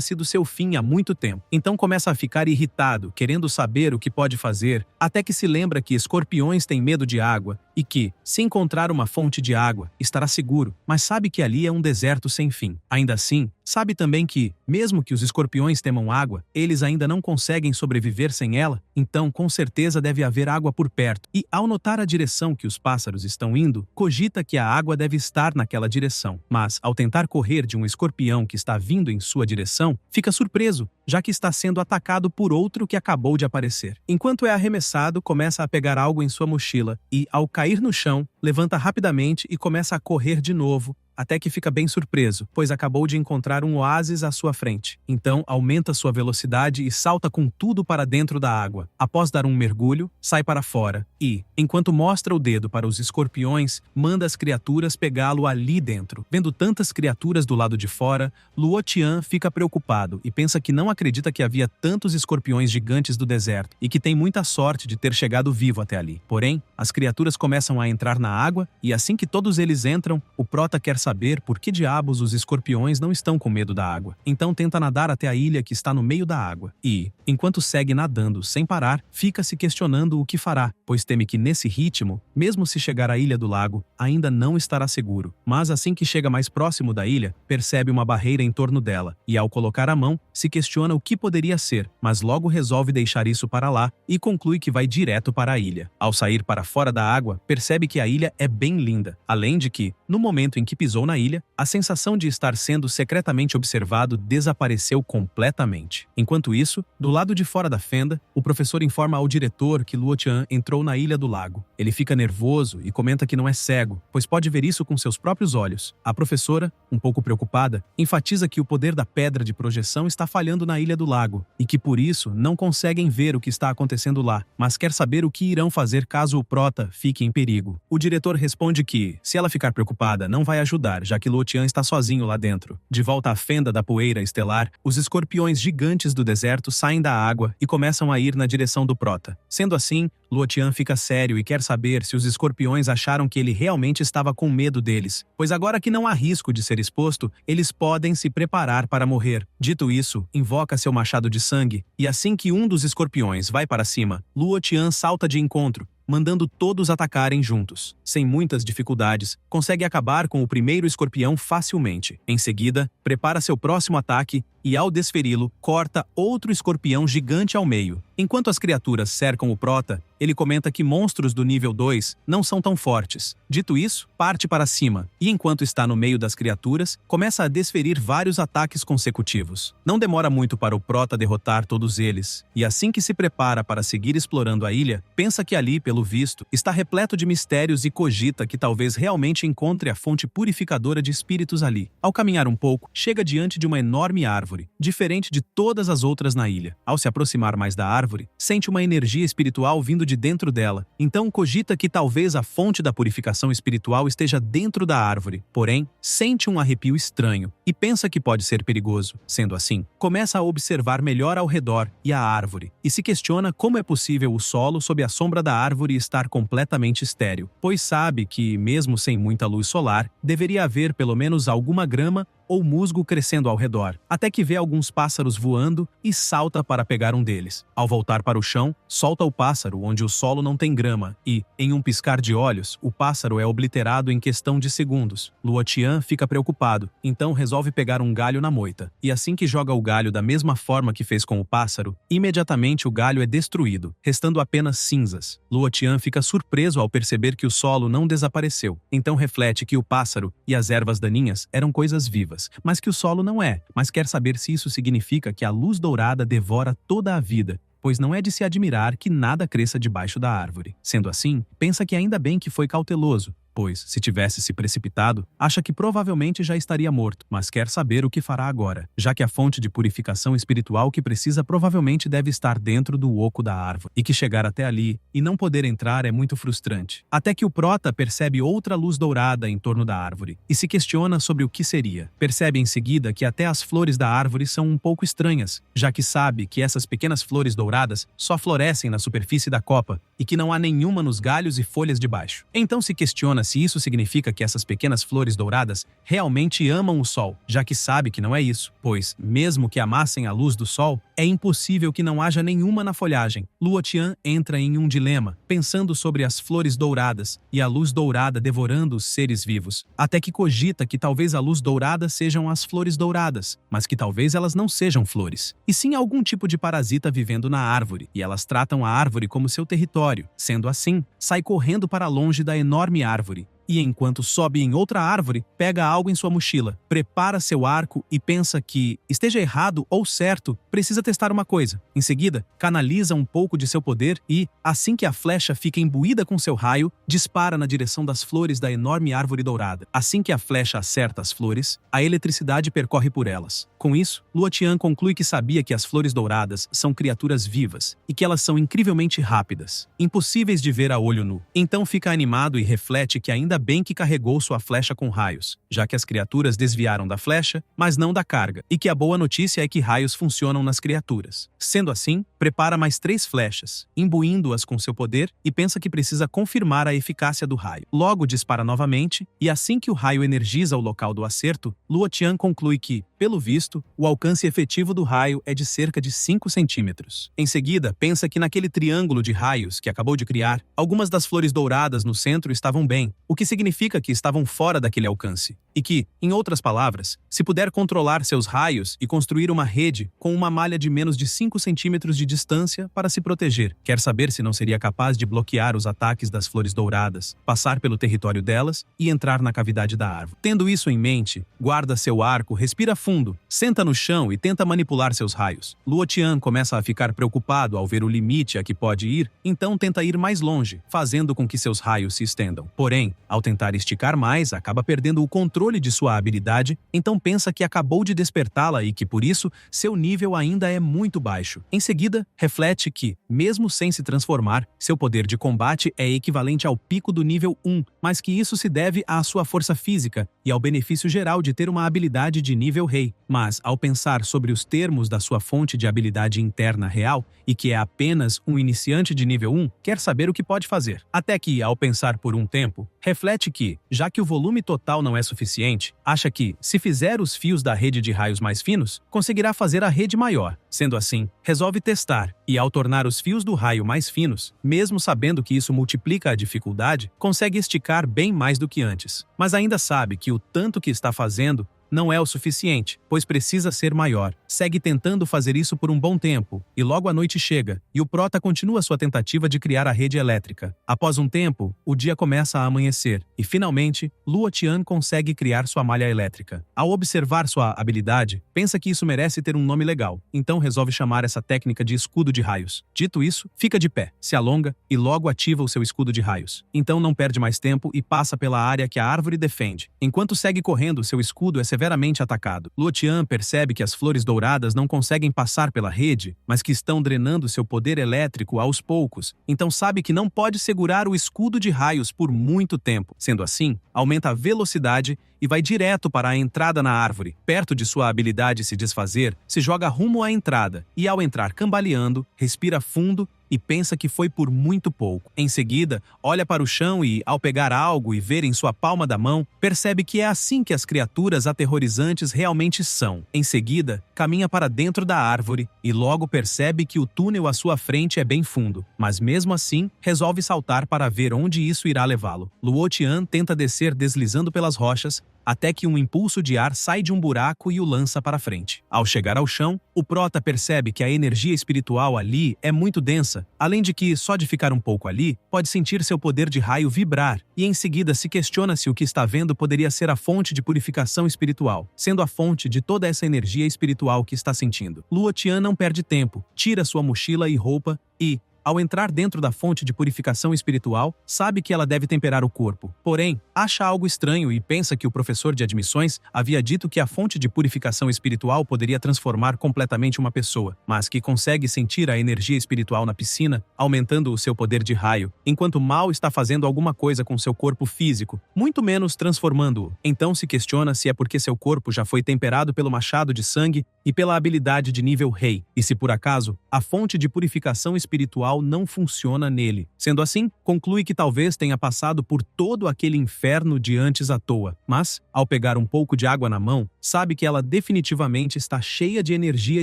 sido seu fim há muito tempo. Então começa a ficar irritado, querendo saber o que pode fazer, até que se lembra que escorpiões têm medo de água e que, se encontrar uma fonte de água, estará seguro, mas sabe que ali é um deserto sem fim. Ainda assim, sabe também que, mesmo que os escorpiões temam água, eles ainda não conseguem sobreviver sem ela, então com certeza deve haver água por perto. E, ao notar a direção que os pássaros estão indo, cogita que a água deve estar naquela direção. Mas, ao tentar correr de um escorpião que está vindo em sua direção, fica surpreso, já que está sendo atacado por outro que acabou de aparecer. Enquanto é arremessado, começa a pegar algo em sua mochila e, ao cair no chão, levanta rapidamente e começa a correr de novo, até que fica bem surpreso, pois acabou de encontrar um oásis à sua frente. Então, aumenta sua velocidade e salta com tudo para dentro da água. Após dar um mergulho, sai para fora e, enquanto mostra o dedo para os escorpiões, manda as criaturas pegá-lo ali dentro. Vendo tantas criaturas do lado de fora, Luo Tian fica preocupado e pensa que não acredita que havia tantos escorpiões gigantes do deserto e que tem muita sorte de ter chegado vivo até ali. Porém, as criaturas começam a entrar na água e assim que todos eles entram, o prota quer saber por que diabos os escorpiões não estão com medo da água. Então tenta nadar até a ilha que está no meio da água. E, enquanto segue nadando sem parar, fica se questionando o que fará, pois teme que nesse ritmo, mesmo se chegar à ilha do lago, ainda não estará seguro. Mas assim que chega mais próximo da ilha, percebe uma barreira em torno dela, e ao colocar a mão, se questiona o que poderia ser, mas logo resolve deixar isso para lá e conclui que vai direto para a ilha. Ao sair para fora da água, percebe que a ilha é bem linda, além de que, no momento em que pisou na ilha, a sensação de estar sendo secretamente observado desapareceu completamente. Enquanto isso, do lado de fora da fenda, o professor informa ao diretor que Luo Tian entrou na ilha do lago. Ele fica nervoso e comenta que não é cego, pois pode ver isso com seus próprios olhos. A professora, um pouco preocupada, enfatiza que o poder da pedra de projeção está falhando na ilha do lago e que por isso não conseguem ver o que está acontecendo lá, mas quer saber o que irão fazer caso o prota fique em perigo. O diretor responde que, se ela ficar preocupada, não vai ajudar, já que Luo Tian está sozinho lá dentro. De volta à fenda da poeira estelar, os escorpiões gigantes do deserto saem da água e começam a ir na direção do prota. Sendo assim, Luo Tian fica sério e quer saber se os escorpiões acharam que ele realmente estava com medo deles, pois agora que não há risco de ser exposto, eles podem se preparar para morrer. Dito isso, invoca seu machado de sangue, e assim que um dos escorpiões vai para cima, Luo Tian salta de encontro, mandando todos atacarem juntos. Sem muitas dificuldades, consegue acabar com o primeiro escorpião facilmente. Em seguida, prepara seu próximo ataque e, ao desferi-lo, corta outro escorpião gigante ao meio. Enquanto as criaturas cercam o prota, ele comenta que monstros do nível 2 não são tão fortes. Dito isso, parte para cima, e enquanto está no meio das criaturas, começa a desferir vários ataques consecutivos. Não demora muito para o prota derrotar todos eles, e assim que se prepara para seguir explorando a ilha, pensa que ali, pelo visto, está repleto de mistérios e cogita que talvez realmente encontre a fonte purificadora de espíritos ali. Ao caminhar um pouco, chega diante de uma enorme árvore, diferente de todas as outras na ilha. Ao se aproximar mais da árvore, sente uma energia espiritual vindo de dentro dela. Então cogita que talvez a fonte da purificação espiritual esteja dentro da árvore. Porém, sente um arrepio estranho e pensa que pode ser perigoso. Sendo assim, começa a observar melhor ao redor e a árvore, e se questiona como é possível o solo sob a sombra da árvore estar completamente estéril, pois sabe que, mesmo sem muita luz solar, deveria haver pelo menos alguma grama ou musgo crescendo ao redor, até que vê alguns pássaros voando e salta para pegar um deles. Ao voltar para o chão, solta o pássaro onde o solo não tem grama e, em um piscar de olhos, o pássaro é obliterado em questão de segundos. Luo Tian fica preocupado, então resolve pegar um galho na moita, e assim que joga o galho da mesma forma que fez com o pássaro, imediatamente o galho é destruído, restando apenas cinzas. Luo Tian fica surpreso ao perceber que o solo não desapareceu, então reflete que o pássaro e as ervas daninhas eram coisas vivas, mas que o solo não é, mas quer saber se isso significa que a luz dourada devora toda a vida, pois não é de se admirar que nada cresça debaixo da árvore. Sendo assim, pensa que ainda bem que foi cauteloso, pois, se tivesse se precipitado, acha que provavelmente já estaria morto, mas quer saber o que fará agora, já que a fonte de purificação espiritual que precisa provavelmente deve estar dentro do oco da árvore, e que chegar até ali e não poder entrar é muito frustrante. Até que o prota percebe outra luz dourada em torno da árvore, e se questiona sobre o que seria. Percebe em seguida que até as flores da árvore são um pouco estranhas, já que sabe que essas pequenas flores douradas só florescem na superfície da copa e que não há nenhuma nos galhos e folhas de baixo. Então se questiona se isso significa que essas pequenas flores douradas realmente amam o sol, já que sabe que não é isso, pois, mesmo que amassem a luz do sol, é impossível que não haja nenhuma na folhagem. Luo Tian entra em um dilema, pensando sobre as flores douradas e a luz dourada devorando os seres vivos, até que cogita que talvez a luz dourada sejam as flores douradas, mas que talvez elas não sejam flores, e sim algum tipo de parasita vivendo na árvore, e elas tratam a árvore como seu território. Sendo assim, sai correndo para longe da enorme árvore, e enquanto sobe em outra árvore, pega algo em sua mochila, prepara seu arco e pensa que, esteja errado ou certo, precisa testar uma coisa. Em seguida, canaliza um pouco de seu poder e, assim que a flecha fica imbuída com seu raio, dispara na direção das flores da enorme árvore dourada. Assim que a flecha acerta as flores, a eletricidade percorre por elas. Com isso, Luo Tian conclui que sabia que as flores douradas são criaturas vivas e que elas são incrivelmente rápidas, impossíveis de ver a olho nu. Então fica animado e reflete que ainda bem que carregou sua flecha com raios, já que as criaturas desviaram da flecha, mas não da carga, e que a boa notícia é que raios funcionam nas criaturas. Sendo assim, prepara mais 3 flechas, imbuindo-as com seu poder e pensa que precisa confirmar a eficácia do raio. Logo dispara novamente, e assim que o raio energiza o local do acerto, Luo Tian conclui que, pelo visto, o alcance efetivo do raio é de cerca de 5 centímetros. Em seguida, pensa que naquele triângulo de raios que acabou de criar, algumas das flores douradas no centro estavam bem, o que significa que estavam fora daquele alcance. E que, em outras palavras, se puder controlar seus raios e construir uma rede com uma malha de menos de 5 centímetros de distância para se proteger, quer saber se não seria capaz de bloquear os ataques das flores douradas, passar pelo território delas e entrar na cavidade da árvore. Tendo isso em mente, guarda seu arco, respira fundo, senta no chão e tenta manipular seus raios. Luo Tian começa a ficar preocupado ao ver o limite a que pode ir, então tenta ir mais longe, fazendo com que seus raios se estendam. Porém, ao tentar esticar mais, acaba perdendo o controle de sua habilidade, então pensa que acabou de despertá-la e que, por isso, seu nível ainda é muito baixo. Em seguida, reflete que, mesmo sem se transformar, seu poder de combate é equivalente ao pico do nível 1, mas que isso se deve à sua força física e ao benefício geral de ter uma habilidade de nível rei. Mas, ao pensar sobre os termos da sua fonte de habilidade interna real, e que é apenas um iniciante de nível 1, quer saber o que pode fazer. Até que, ao pensar por um tempo, reflete que, já que o volume total não é suficiente, acha que, se fizer os fios da rede de raios mais finos, conseguirá fazer a rede maior. Sendo assim, resolve testar, e ao tornar os fios do raio mais finos, mesmo sabendo que isso multiplica a dificuldade, consegue esticar bem mais do que antes. Mas ainda sabe que o tanto que está fazendo não é o suficiente, pois precisa ser maior. Segue tentando fazer isso por um bom tempo, e logo a noite chega, e o prota continua sua tentativa de criar a rede elétrica. Após um tempo, o dia começa a amanhecer, e finalmente, Luo Tian consegue criar sua malha elétrica. Ao observar sua habilidade, pensa que isso merece ter um nome legal, então resolve chamar essa técnica de escudo de raios. Dito isso, fica de pé, se alonga e logo ativa o seu escudo de raios. Então não perde mais tempo e passa pela área que a árvore defende. Enquanto segue correndo, seu escudo é severamente atacado. Luo Tian percebe que as flores douradas não conseguem passar pela rede, mas que estão drenando seu poder elétrico aos poucos, então sabe que não pode segurar o escudo de raios por muito tempo. Sendo assim, aumenta a velocidade e vai direto para a entrada na árvore. Perto de sua habilidade se desfazer, se joga rumo à entrada e, ao entrar cambaleando, respira fundo e pensa que foi por muito pouco. Em seguida, olha para o chão e, ao pegar algo e ver em sua palma da mão, percebe que é assim que as criaturas aterrorizantes realmente são. Em seguida, caminha para dentro da árvore e logo percebe que o túnel à sua frente é bem fundo, mas mesmo assim, resolve saltar para ver onde isso irá levá-lo. Luo Tian tenta descer deslizando pelas rochas, até que um impulso de ar sai de um buraco e o lança para frente. Ao chegar ao chão, o prota percebe que a energia espiritual ali é muito densa, além de que, só de ficar um pouco ali, pode sentir seu poder de raio vibrar, e em seguida se questiona se o que está vendo poderia ser a fonte de purificação espiritual, sendo a fonte de toda essa energia espiritual que está sentindo. Luo Tian não perde tempo, tira sua mochila e roupa e, ao entrar dentro da fonte de purificação espiritual, sabe que ela deve temperar o corpo. Porém, acha algo estranho e pensa que o professor de admissões havia dito que a fonte de purificação espiritual poderia transformar completamente uma pessoa, mas que consegue sentir a energia espiritual na piscina, aumentando o seu poder de raio, enquanto Mal está fazendo alguma coisa com seu corpo físico, muito menos transformando-o. Então se questiona se é porque seu corpo já foi temperado pelo machado de sangue e pela habilidade de nível rei, e se por acaso a fonte de purificação espiritual não funciona nele. Sendo assim, conclui que talvez tenha passado por todo aquele inferno de antes à toa, mas, ao pegar um pouco de água na mão, sabe que ela definitivamente está cheia de energia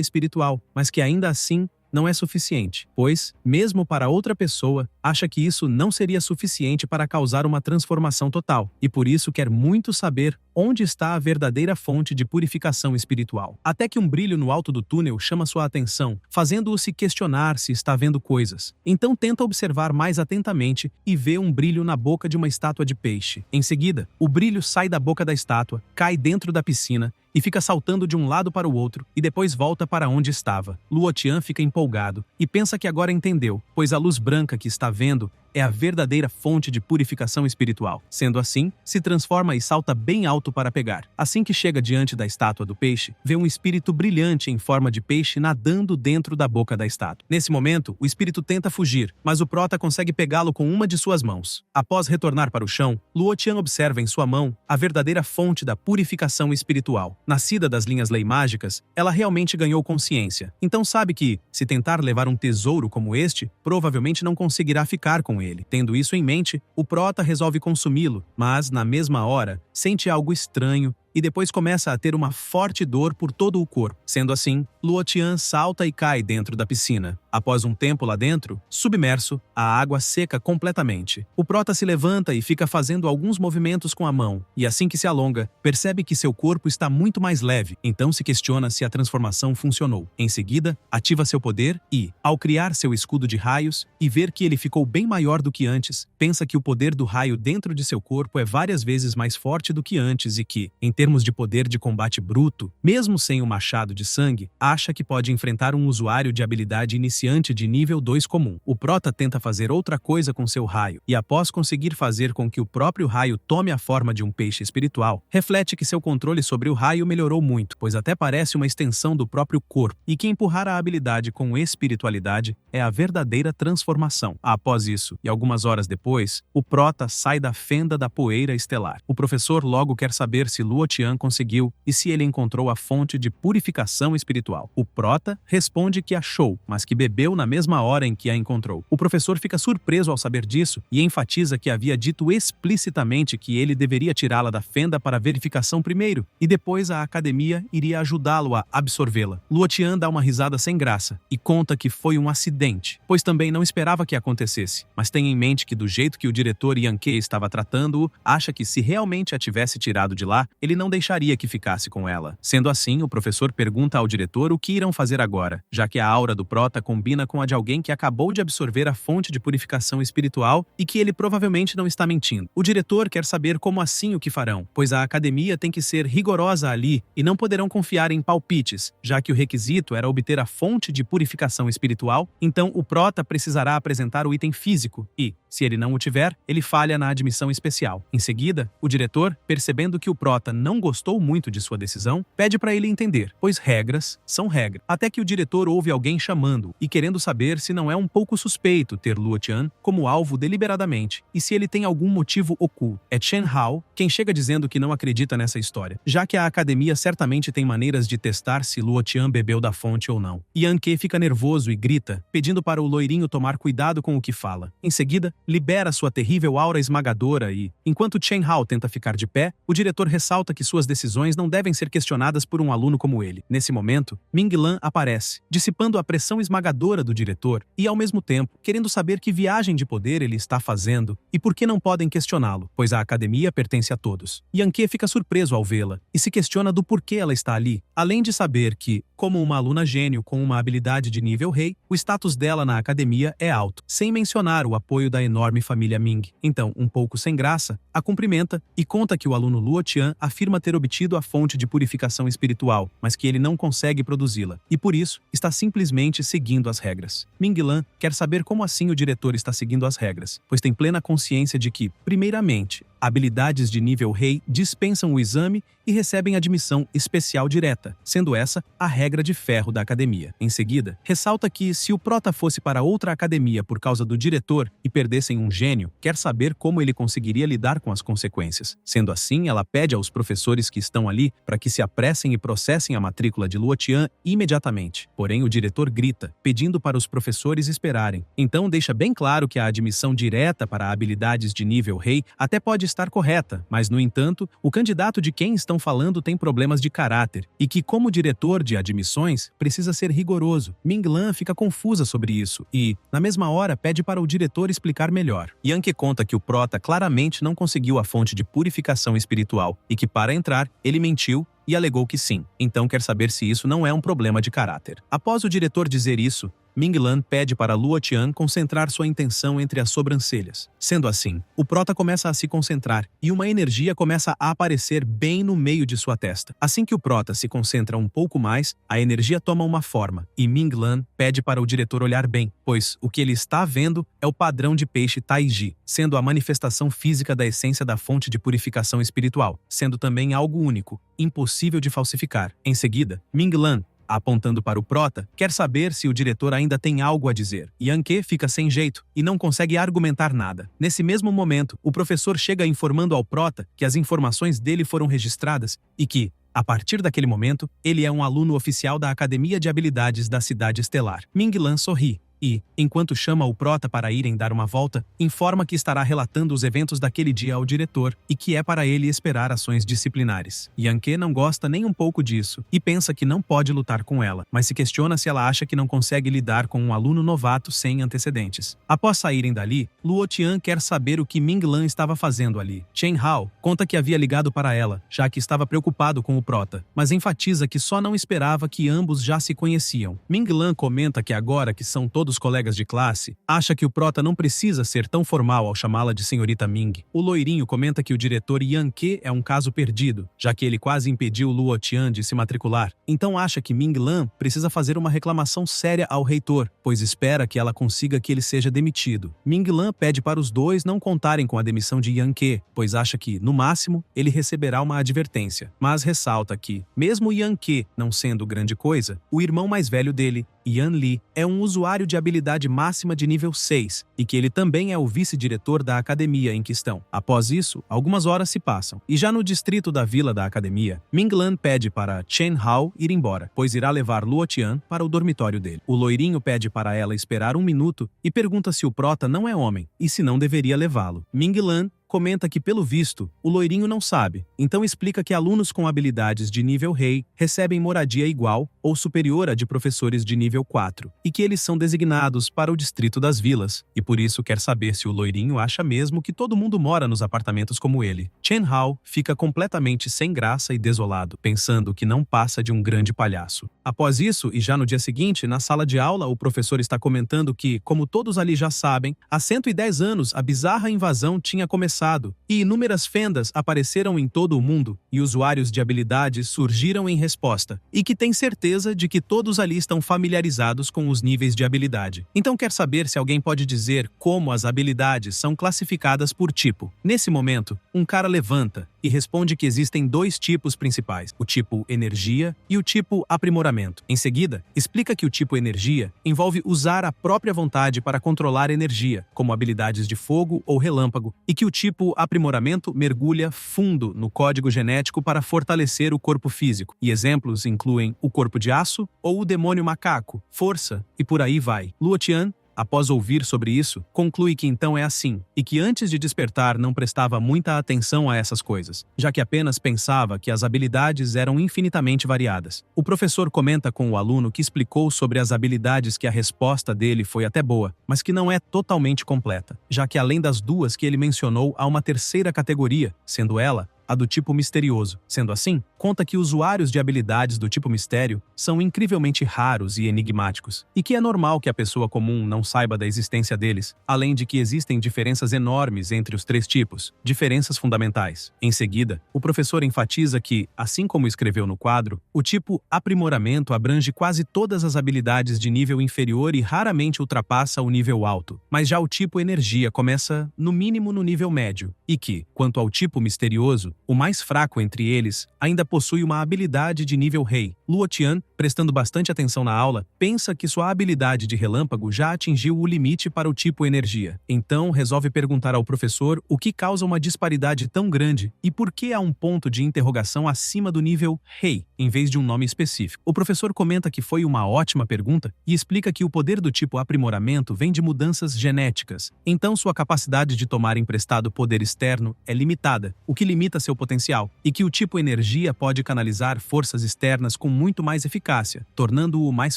espiritual, mas que ainda assim não é suficiente, pois, mesmo para outra pessoa, acha que isso não seria suficiente para causar uma transformação total, e por isso quer muito saber onde está a verdadeira fonte de purificação espiritual. Até que um brilho no alto do túnel chama sua atenção, fazendo-o se questionar se está vendo coisas. Então tenta observar mais atentamente e vê um brilho na boca de uma estátua de peixe. Em seguida, o brilho sai da boca da estátua, cai dentro da piscina, e fica saltando de um lado para o outro, e depois volta para onde estava. Luo Tian fica empolgado, e pensa que agora entendeu, pois a luz branca que está vendo é a verdadeira fonte de purificação espiritual. Sendo assim, se transforma e salta bem alto para pegar. Assim que chega diante da estátua do peixe, vê um espírito brilhante em forma de peixe nadando dentro da boca da estátua. Nesse momento, o espírito tenta fugir, mas o prota consegue pegá-lo com uma de suas mãos. Após retornar para o chão, Luo Tian observa em sua mão a verdadeira fonte da purificação espiritual. Nascida das linhas lei mágicas, ela realmente ganhou consciência. Então sabe que, se tentar levar um tesouro como este, provavelmente não conseguirá ficar com ele. Tendo isso em mente, o prota resolve consumi-lo, mas, na mesma hora, sente algo estranho e depois começa a ter uma forte dor por todo o corpo. Sendo assim, Luo Tian salta e cai dentro da piscina. Após um tempo lá dentro, submerso, a água seca completamente. O prota se levanta e fica fazendo alguns movimentos com a mão, e assim que se alonga, percebe que seu corpo está muito mais leve, então se questiona se a transformação funcionou. Em seguida, ativa seu poder e, ao criar seu escudo de raios e ver que ele ficou bem maior do que antes, pensa que o poder do raio dentro de seu corpo é várias vezes mais forte do que antes e que, em termos de poder de combate bruto, mesmo sem o machado de sangue, acha que pode enfrentar um usuário de habilidade iniciante de nível 2 comum. O prota tenta fazer outra coisa com seu raio, e após conseguir fazer com que o próprio raio tome a forma de um peixe espiritual, reflete que seu controle sobre o raio melhorou muito, pois até parece uma extensão do próprio corpo, e que empurrar a habilidade com espiritualidade é a verdadeira transformação. Após isso, e algumas horas depois, o prota sai da fenda da poeira estelar. O professor logo quer saber se Luo Tian conseguiu e se ele encontrou a fonte de purificação espiritual. O prota responde que achou, mas que bebeu na mesma hora em que a encontrou. O professor fica surpreso ao saber disso e enfatiza que havia dito explicitamente que ele deveria tirá-la da fenda para verificação primeiro, e depois a academia iria ajudá-lo a absorvê-la. Luo Tian dá uma risada sem graça e conta que foi um acidente, pois também não esperava que acontecesse, mas tem em mente que do jeito que o diretor Yang Ke estava tratando-o, acha que se realmente a tivesse tirado de lá, ele não deixaria que ficasse com ela. Sendo assim, o professor pergunta ao diretor o que irão fazer agora, já que a aura do prota combina com a de alguém que acabou de absorver a fonte de purificação espiritual e que ele provavelmente não está mentindo. O diretor quer saber como assim o que farão, pois a academia tem que ser rigorosa ali e não poderão confiar em palpites, já que o requisito era obter a fonte de purificação espiritual, então o prota precisará apresentar o item físico e, se ele não o tiver, ele falha na admissão especial. Em seguida, o diretor, percebendo que o prota não gostou muito de sua decisão, pede para ele entender, pois regras são regras. Até que o diretor ouve alguém chamando e querendo saber se não é um pouco suspeito ter Luo Tian como alvo deliberadamente e se ele tem algum motivo oculto. É Chen Hao quem chega dizendo que não acredita nessa história, já que a academia certamente tem maneiras de testar se Luo Tian bebeu da fonte ou não. Yang Ke fica nervoso e grita, pedindo para o loirinho tomar cuidado com o que fala. Em seguida, libera sua terrível aura esmagadora e, enquanto Chen Hao tenta ficar de pé, o diretor ressalta que suas decisões não devem ser questionadas por um aluno como ele. Nesse momento, Ming Lan aparece, dissipando a pressão esmagadora do diretor e, ao mesmo tempo, querendo saber que viagem de poder ele está fazendo e por que não podem questioná-lo, pois a academia pertence a todos. Yang Ke fica surpreso ao vê-la e se questiona do porquê ela está ali, além de saber que, como uma aluna gênio com uma habilidade de nível rei, o status dela na academia é alto, sem mencionar o apoio da enorme família Ming. Então, um pouco sem graça, a cumprimenta e conta que o aluno Luo Tian afirma afirma ter obtido a fonte de purificação espiritual, mas que ele não consegue produzi-la, e por isso está simplesmente seguindo as regras. Ming-Lan quer saber como assim o diretor está seguindo as regras, pois tem plena consciência de que, primeiramente, habilidades de nível rei dispensam o exame e recebem admissão especial direta, sendo essa a regra de ferro da academia. Em seguida, ressalta que se o prota fosse para outra academia por causa do diretor e perdessem um gênio, quer saber como ele conseguiria lidar com as consequências. Sendo assim, ela pede aos professores que estão ali para que se apressem e processem a matrícula de Luotian imediatamente. Porém, o diretor grita, pedindo para os professores esperarem. Então, deixa bem claro que a admissão direta para habilidades de nível rei até pode estar correta, mas, no entanto, o candidato de quem estão falando tem problemas de caráter e que, como diretor de admissões, precisa ser rigoroso. Ming-Lan fica confusa sobre isso e, na mesma hora, pede para o diretor explicar melhor. Yankee conta que o prota claramente não conseguiu a fonte de purificação espiritual e que, para entrar, ele mentiu e alegou que sim. Então quer saber se isso não é um problema de caráter. Após o diretor dizer isso, Ming-Lan pede para Luotian concentrar sua intenção entre as sobrancelhas. Sendo assim, o prota começa a se concentrar e uma energia começa a aparecer bem no meio de sua testa. Assim que o prota se concentra um pouco mais, a energia toma uma forma e Ming-Lan pede para o diretor olhar bem, pois o que ele está vendo é o padrão de peixe Taiji, sendo a manifestação física da essência da fonte de purificação espiritual, sendo também algo único, impossível de falsificar. Em seguida, Ming-Lan, apontando para o prota, quer saber se o diretor ainda tem algo a dizer. Yankee fica sem jeito e não consegue argumentar nada. Nesse mesmo momento, o professor chega informando ao prota que as informações dele foram registradas e que, a partir daquele momento, ele é um aluno oficial da Academia de Habilidades da Cidade Estelar. Ming-Lan sorri e, enquanto chama o prota para irem dar uma volta, informa que estará relatando os eventos daquele dia ao diretor e que é para ele esperar ações disciplinares. Yankee não gosta nem um pouco disso e pensa que não pode lutar com ela, mas se questiona se ela acha que não consegue lidar com um aluno novato sem antecedentes. Após saírem dali, Luotian quer saber o que Ming-Lan estava fazendo ali. Chen Hao conta que havia ligado para ela, já que estava preocupado com o prota, mas enfatiza que só não esperava que ambos já se conheciam. Ming-Lan comenta que agora que são todos colegas de classe, acha que o prota não precisa ser tão formal ao chamá-la de senhorita Ming. O loirinho comenta que o diretor Yankee é um caso perdido, já que ele quase impediu Luotian de se matricular. Então acha que Ming-Lan precisa fazer uma reclamação séria ao reitor, pois espera que ela consiga que ele seja demitido. Ming-Lan pede para os dois não contarem com a demissão de Yankee, pois acha que, no máximo, ele receberá uma advertência. Mas ressalta que, mesmo Yankee não sendo grande coisa, o irmão mais velho dele, Yan Li, é um usuário de habilidade máxima de nível 6 e que ele também é o vice-diretor da academia em questão. Após isso, algumas horas se passam e já no distrito da vila da academia, Ming-Lan pede para Chen Hao ir embora, pois irá levar Luotian para o dormitório dele. O loirinho pede para ela esperar um minuto e pergunta se o prota não é homem e se não deveria levá-lo. Ming-Lan comenta que, pelo visto, o loirinho não sabe, então explica que alunos com habilidades de nível rei recebem moradia igual ou superior à de professores de nível 4, e que eles são designados para o distrito das vilas, e por isso quer saber se o loirinho acha mesmo que todo mundo mora nos apartamentos como ele. Chen Hao fica completamente sem graça e desolado, pensando que não passa de um grande palhaço. Após isso, e já no dia seguinte, na sala de aula, o professor está comentando que, como todos ali já sabem, há 110 anos a bizarra invasão tinha começado e inúmeras fendas apareceram em todo o mundo e usuários de habilidades surgiram em resposta, e que tem certeza de que todos ali estão familiarizados com os níveis de habilidade. Então quer saber se alguém pode dizer como as habilidades são classificadas por tipo. Nesse momento, um cara levanta e responde que existem dois tipos principais, o tipo energia e o tipo aprimoramento. Em seguida, explica que o tipo energia envolve usar a própria vontade para controlar energia, como habilidades de fogo ou relâmpago, e que o tipo aprimoramento mergulha fundo no código genético para fortalecer o corpo físico. E exemplos incluem o corpo de aço ou o demônio macaco, força e por aí vai. Luotian, após ouvir sobre isso, conclui que então é assim, e que antes de despertar não prestava muita atenção a essas coisas, já que apenas pensava que as habilidades eram infinitamente variadas. O professor comenta com o aluno que explicou sobre as habilidades que a resposta dele foi até boa, mas que não é totalmente completa, já que além das duas que ele mencionou há uma terceira categoria, sendo ela a do tipo misterioso. Sendo assim, conta que usuários de habilidades do tipo mistério são incrivelmente raros e enigmáticos, e que é normal que a pessoa comum não saiba da existência deles, além de que existem diferenças enormes entre os três tipos, diferenças fundamentais. Em seguida, o professor enfatiza que, assim como escreveu no quadro, o tipo aprimoramento abrange quase todas as habilidades de nível inferior e raramente ultrapassa o nível alto, mas já o tipo energia começa, no mínimo, no nível médio, e que, quanto ao tipo misterioso, o mais fraco entre eles, ainda possui uma habilidade de nível rei. Luo Tian, prestando bastante atenção na aula, pensa que sua habilidade de relâmpago já atingiu o limite para o tipo energia. Então, resolve perguntar ao professor o que causa uma disparidade tão grande e por que há um ponto de interrogação acima do nível rei, em vez de um nome específico. O professor comenta que foi uma ótima pergunta e explica que o poder do tipo aprimoramento vem de mudanças genéticas, então sua capacidade de tomar emprestado poder externo é limitada, o que limita seu potencial, e que o tipo energia pode canalizar forças externas com muito mais eficácia, tornando-o mais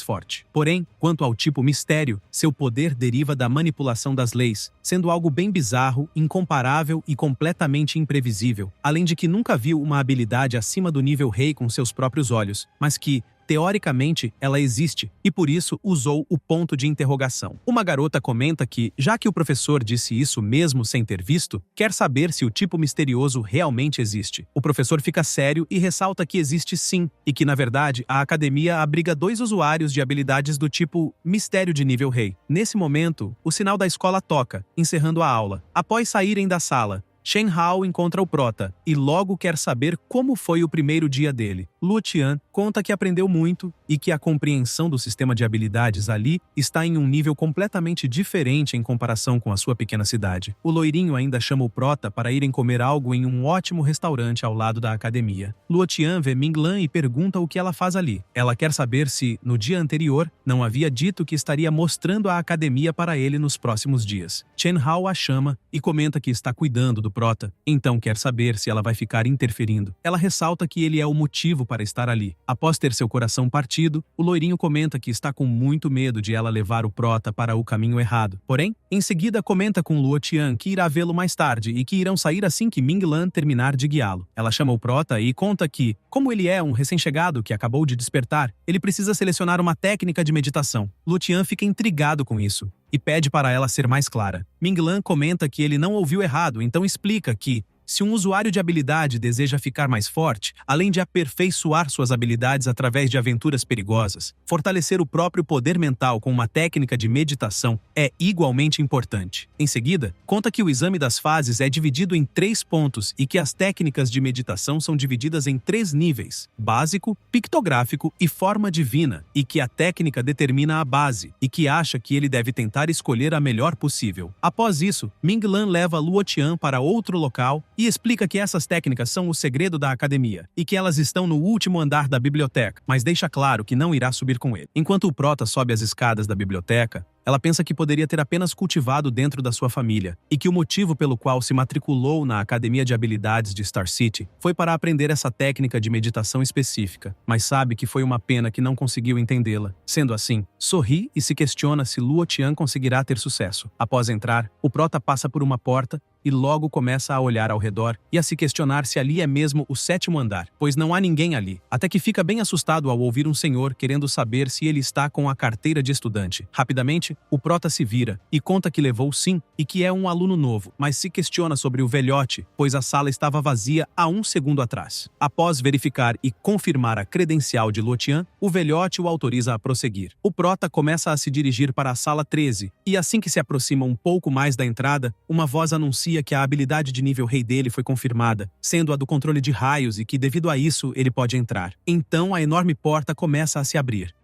forte. Porém, quanto ao tipo mistério, seu poder deriva da manipulação das leis, sendo algo bem bizarro, incomparável e completamente imprevisível, além de que nunca viu uma habilidade acima do nível rei com seus próprios olhos, mas que, teoricamente, ela existe, e por isso usou o ponto de interrogação. Uma garota comenta que, já que o professor disse isso mesmo sem ter visto, quer saber se o tipo misterioso realmente existe. O professor fica sério e ressalta que existe sim, e que, na verdade, a academia abriga 2 usuários de habilidades do tipo mistério de nível rei. Nesse momento, o sinal da escola toca, encerrando a aula. Após saírem da sala, Shen Hao encontra o Prota e logo quer saber como foi o primeiro dia dele. Luo Tian conta que aprendeu muito e que a compreensão do sistema de habilidades ali está em um nível completamente diferente em comparação com a sua pequena cidade. O loirinho ainda chama o Prota para irem comer algo em um ótimo restaurante ao lado da academia. Luo Tian vê Minglan e pergunta o que ela faz ali. Ela quer saber se, no dia anterior, não havia dito que estaria mostrando a academia para ele nos próximos dias. Chen Hao a chama e comenta que está cuidando do Prota, então quer saber se ela vai ficar interferindo. Ela ressalta que ele é o motivo para estar ali. Após ter seu coração partido, o loirinho comenta que está com muito medo de ela levar o Prota para o caminho errado. Porém, em seguida comenta com Luo Tian que irá vê-lo mais tarde e que irão sair assim que Minglan terminar de guiá-lo. Ela chama o Prota e conta que, como ele é um recém-chegado que acabou de despertar, ele precisa selecionar uma técnica de meditação. Luo Tian fica intrigado com isso e pede para ela ser mais clara. Minglan comenta que ele não ouviu errado, então explica que, se um usuário de habilidade deseja ficar mais forte, além de aperfeiçoar suas habilidades através de aventuras perigosas, fortalecer o próprio poder mental com uma técnica de meditação é igualmente importante. Em seguida, conta que o exame das fases é dividido em 3 pontos e que as técnicas de meditação são divididas em 3 níveis: básico, pictográfico e forma divina, e que a técnica determina a base, e que acha que ele deve tentar escolher a melhor possível. Após isso, Minglan leva Luo Tian para outro local e explica que essas técnicas são o segredo da academia e que elas estão no último andar da biblioteca, mas deixa claro que não irá subir com ele. Enquanto o Prota sobe as escadas da biblioteca, ela pensa que poderia ter apenas cultivado dentro da sua família e que o motivo pelo qual se matriculou na Academia de Habilidades de Star City foi para aprender essa técnica de meditação específica, mas sabe que foi uma pena que não conseguiu entendê-la. Sendo assim, sorri e se questiona se Luo Tian conseguirá ter sucesso. Após entrar, o Prota passa por uma porta e logo começa a olhar ao redor e a se questionar se ali é mesmo o 7º andar, pois não há ninguém ali, até que fica bem assustado ao ouvir um senhor querendo saber se ele está com a carteira de estudante. Rapidamente, o Prota se vira e conta que levou sim e que é um aluno novo, mas se questiona sobre o velhote, pois a sala estava vazia há 1 segundo atrás. Após verificar e confirmar a credencial de Luo Tian, o velhote o autoriza a prosseguir. O Prota começa a se dirigir para a sala 13 e assim que se aproxima um pouco mais da entrada, uma voz anuncia que a habilidade de nível rei dele foi confirmada, sendo a do controle de raios e que devido a isso ele pode entrar. Então a enorme porta começa a se abrir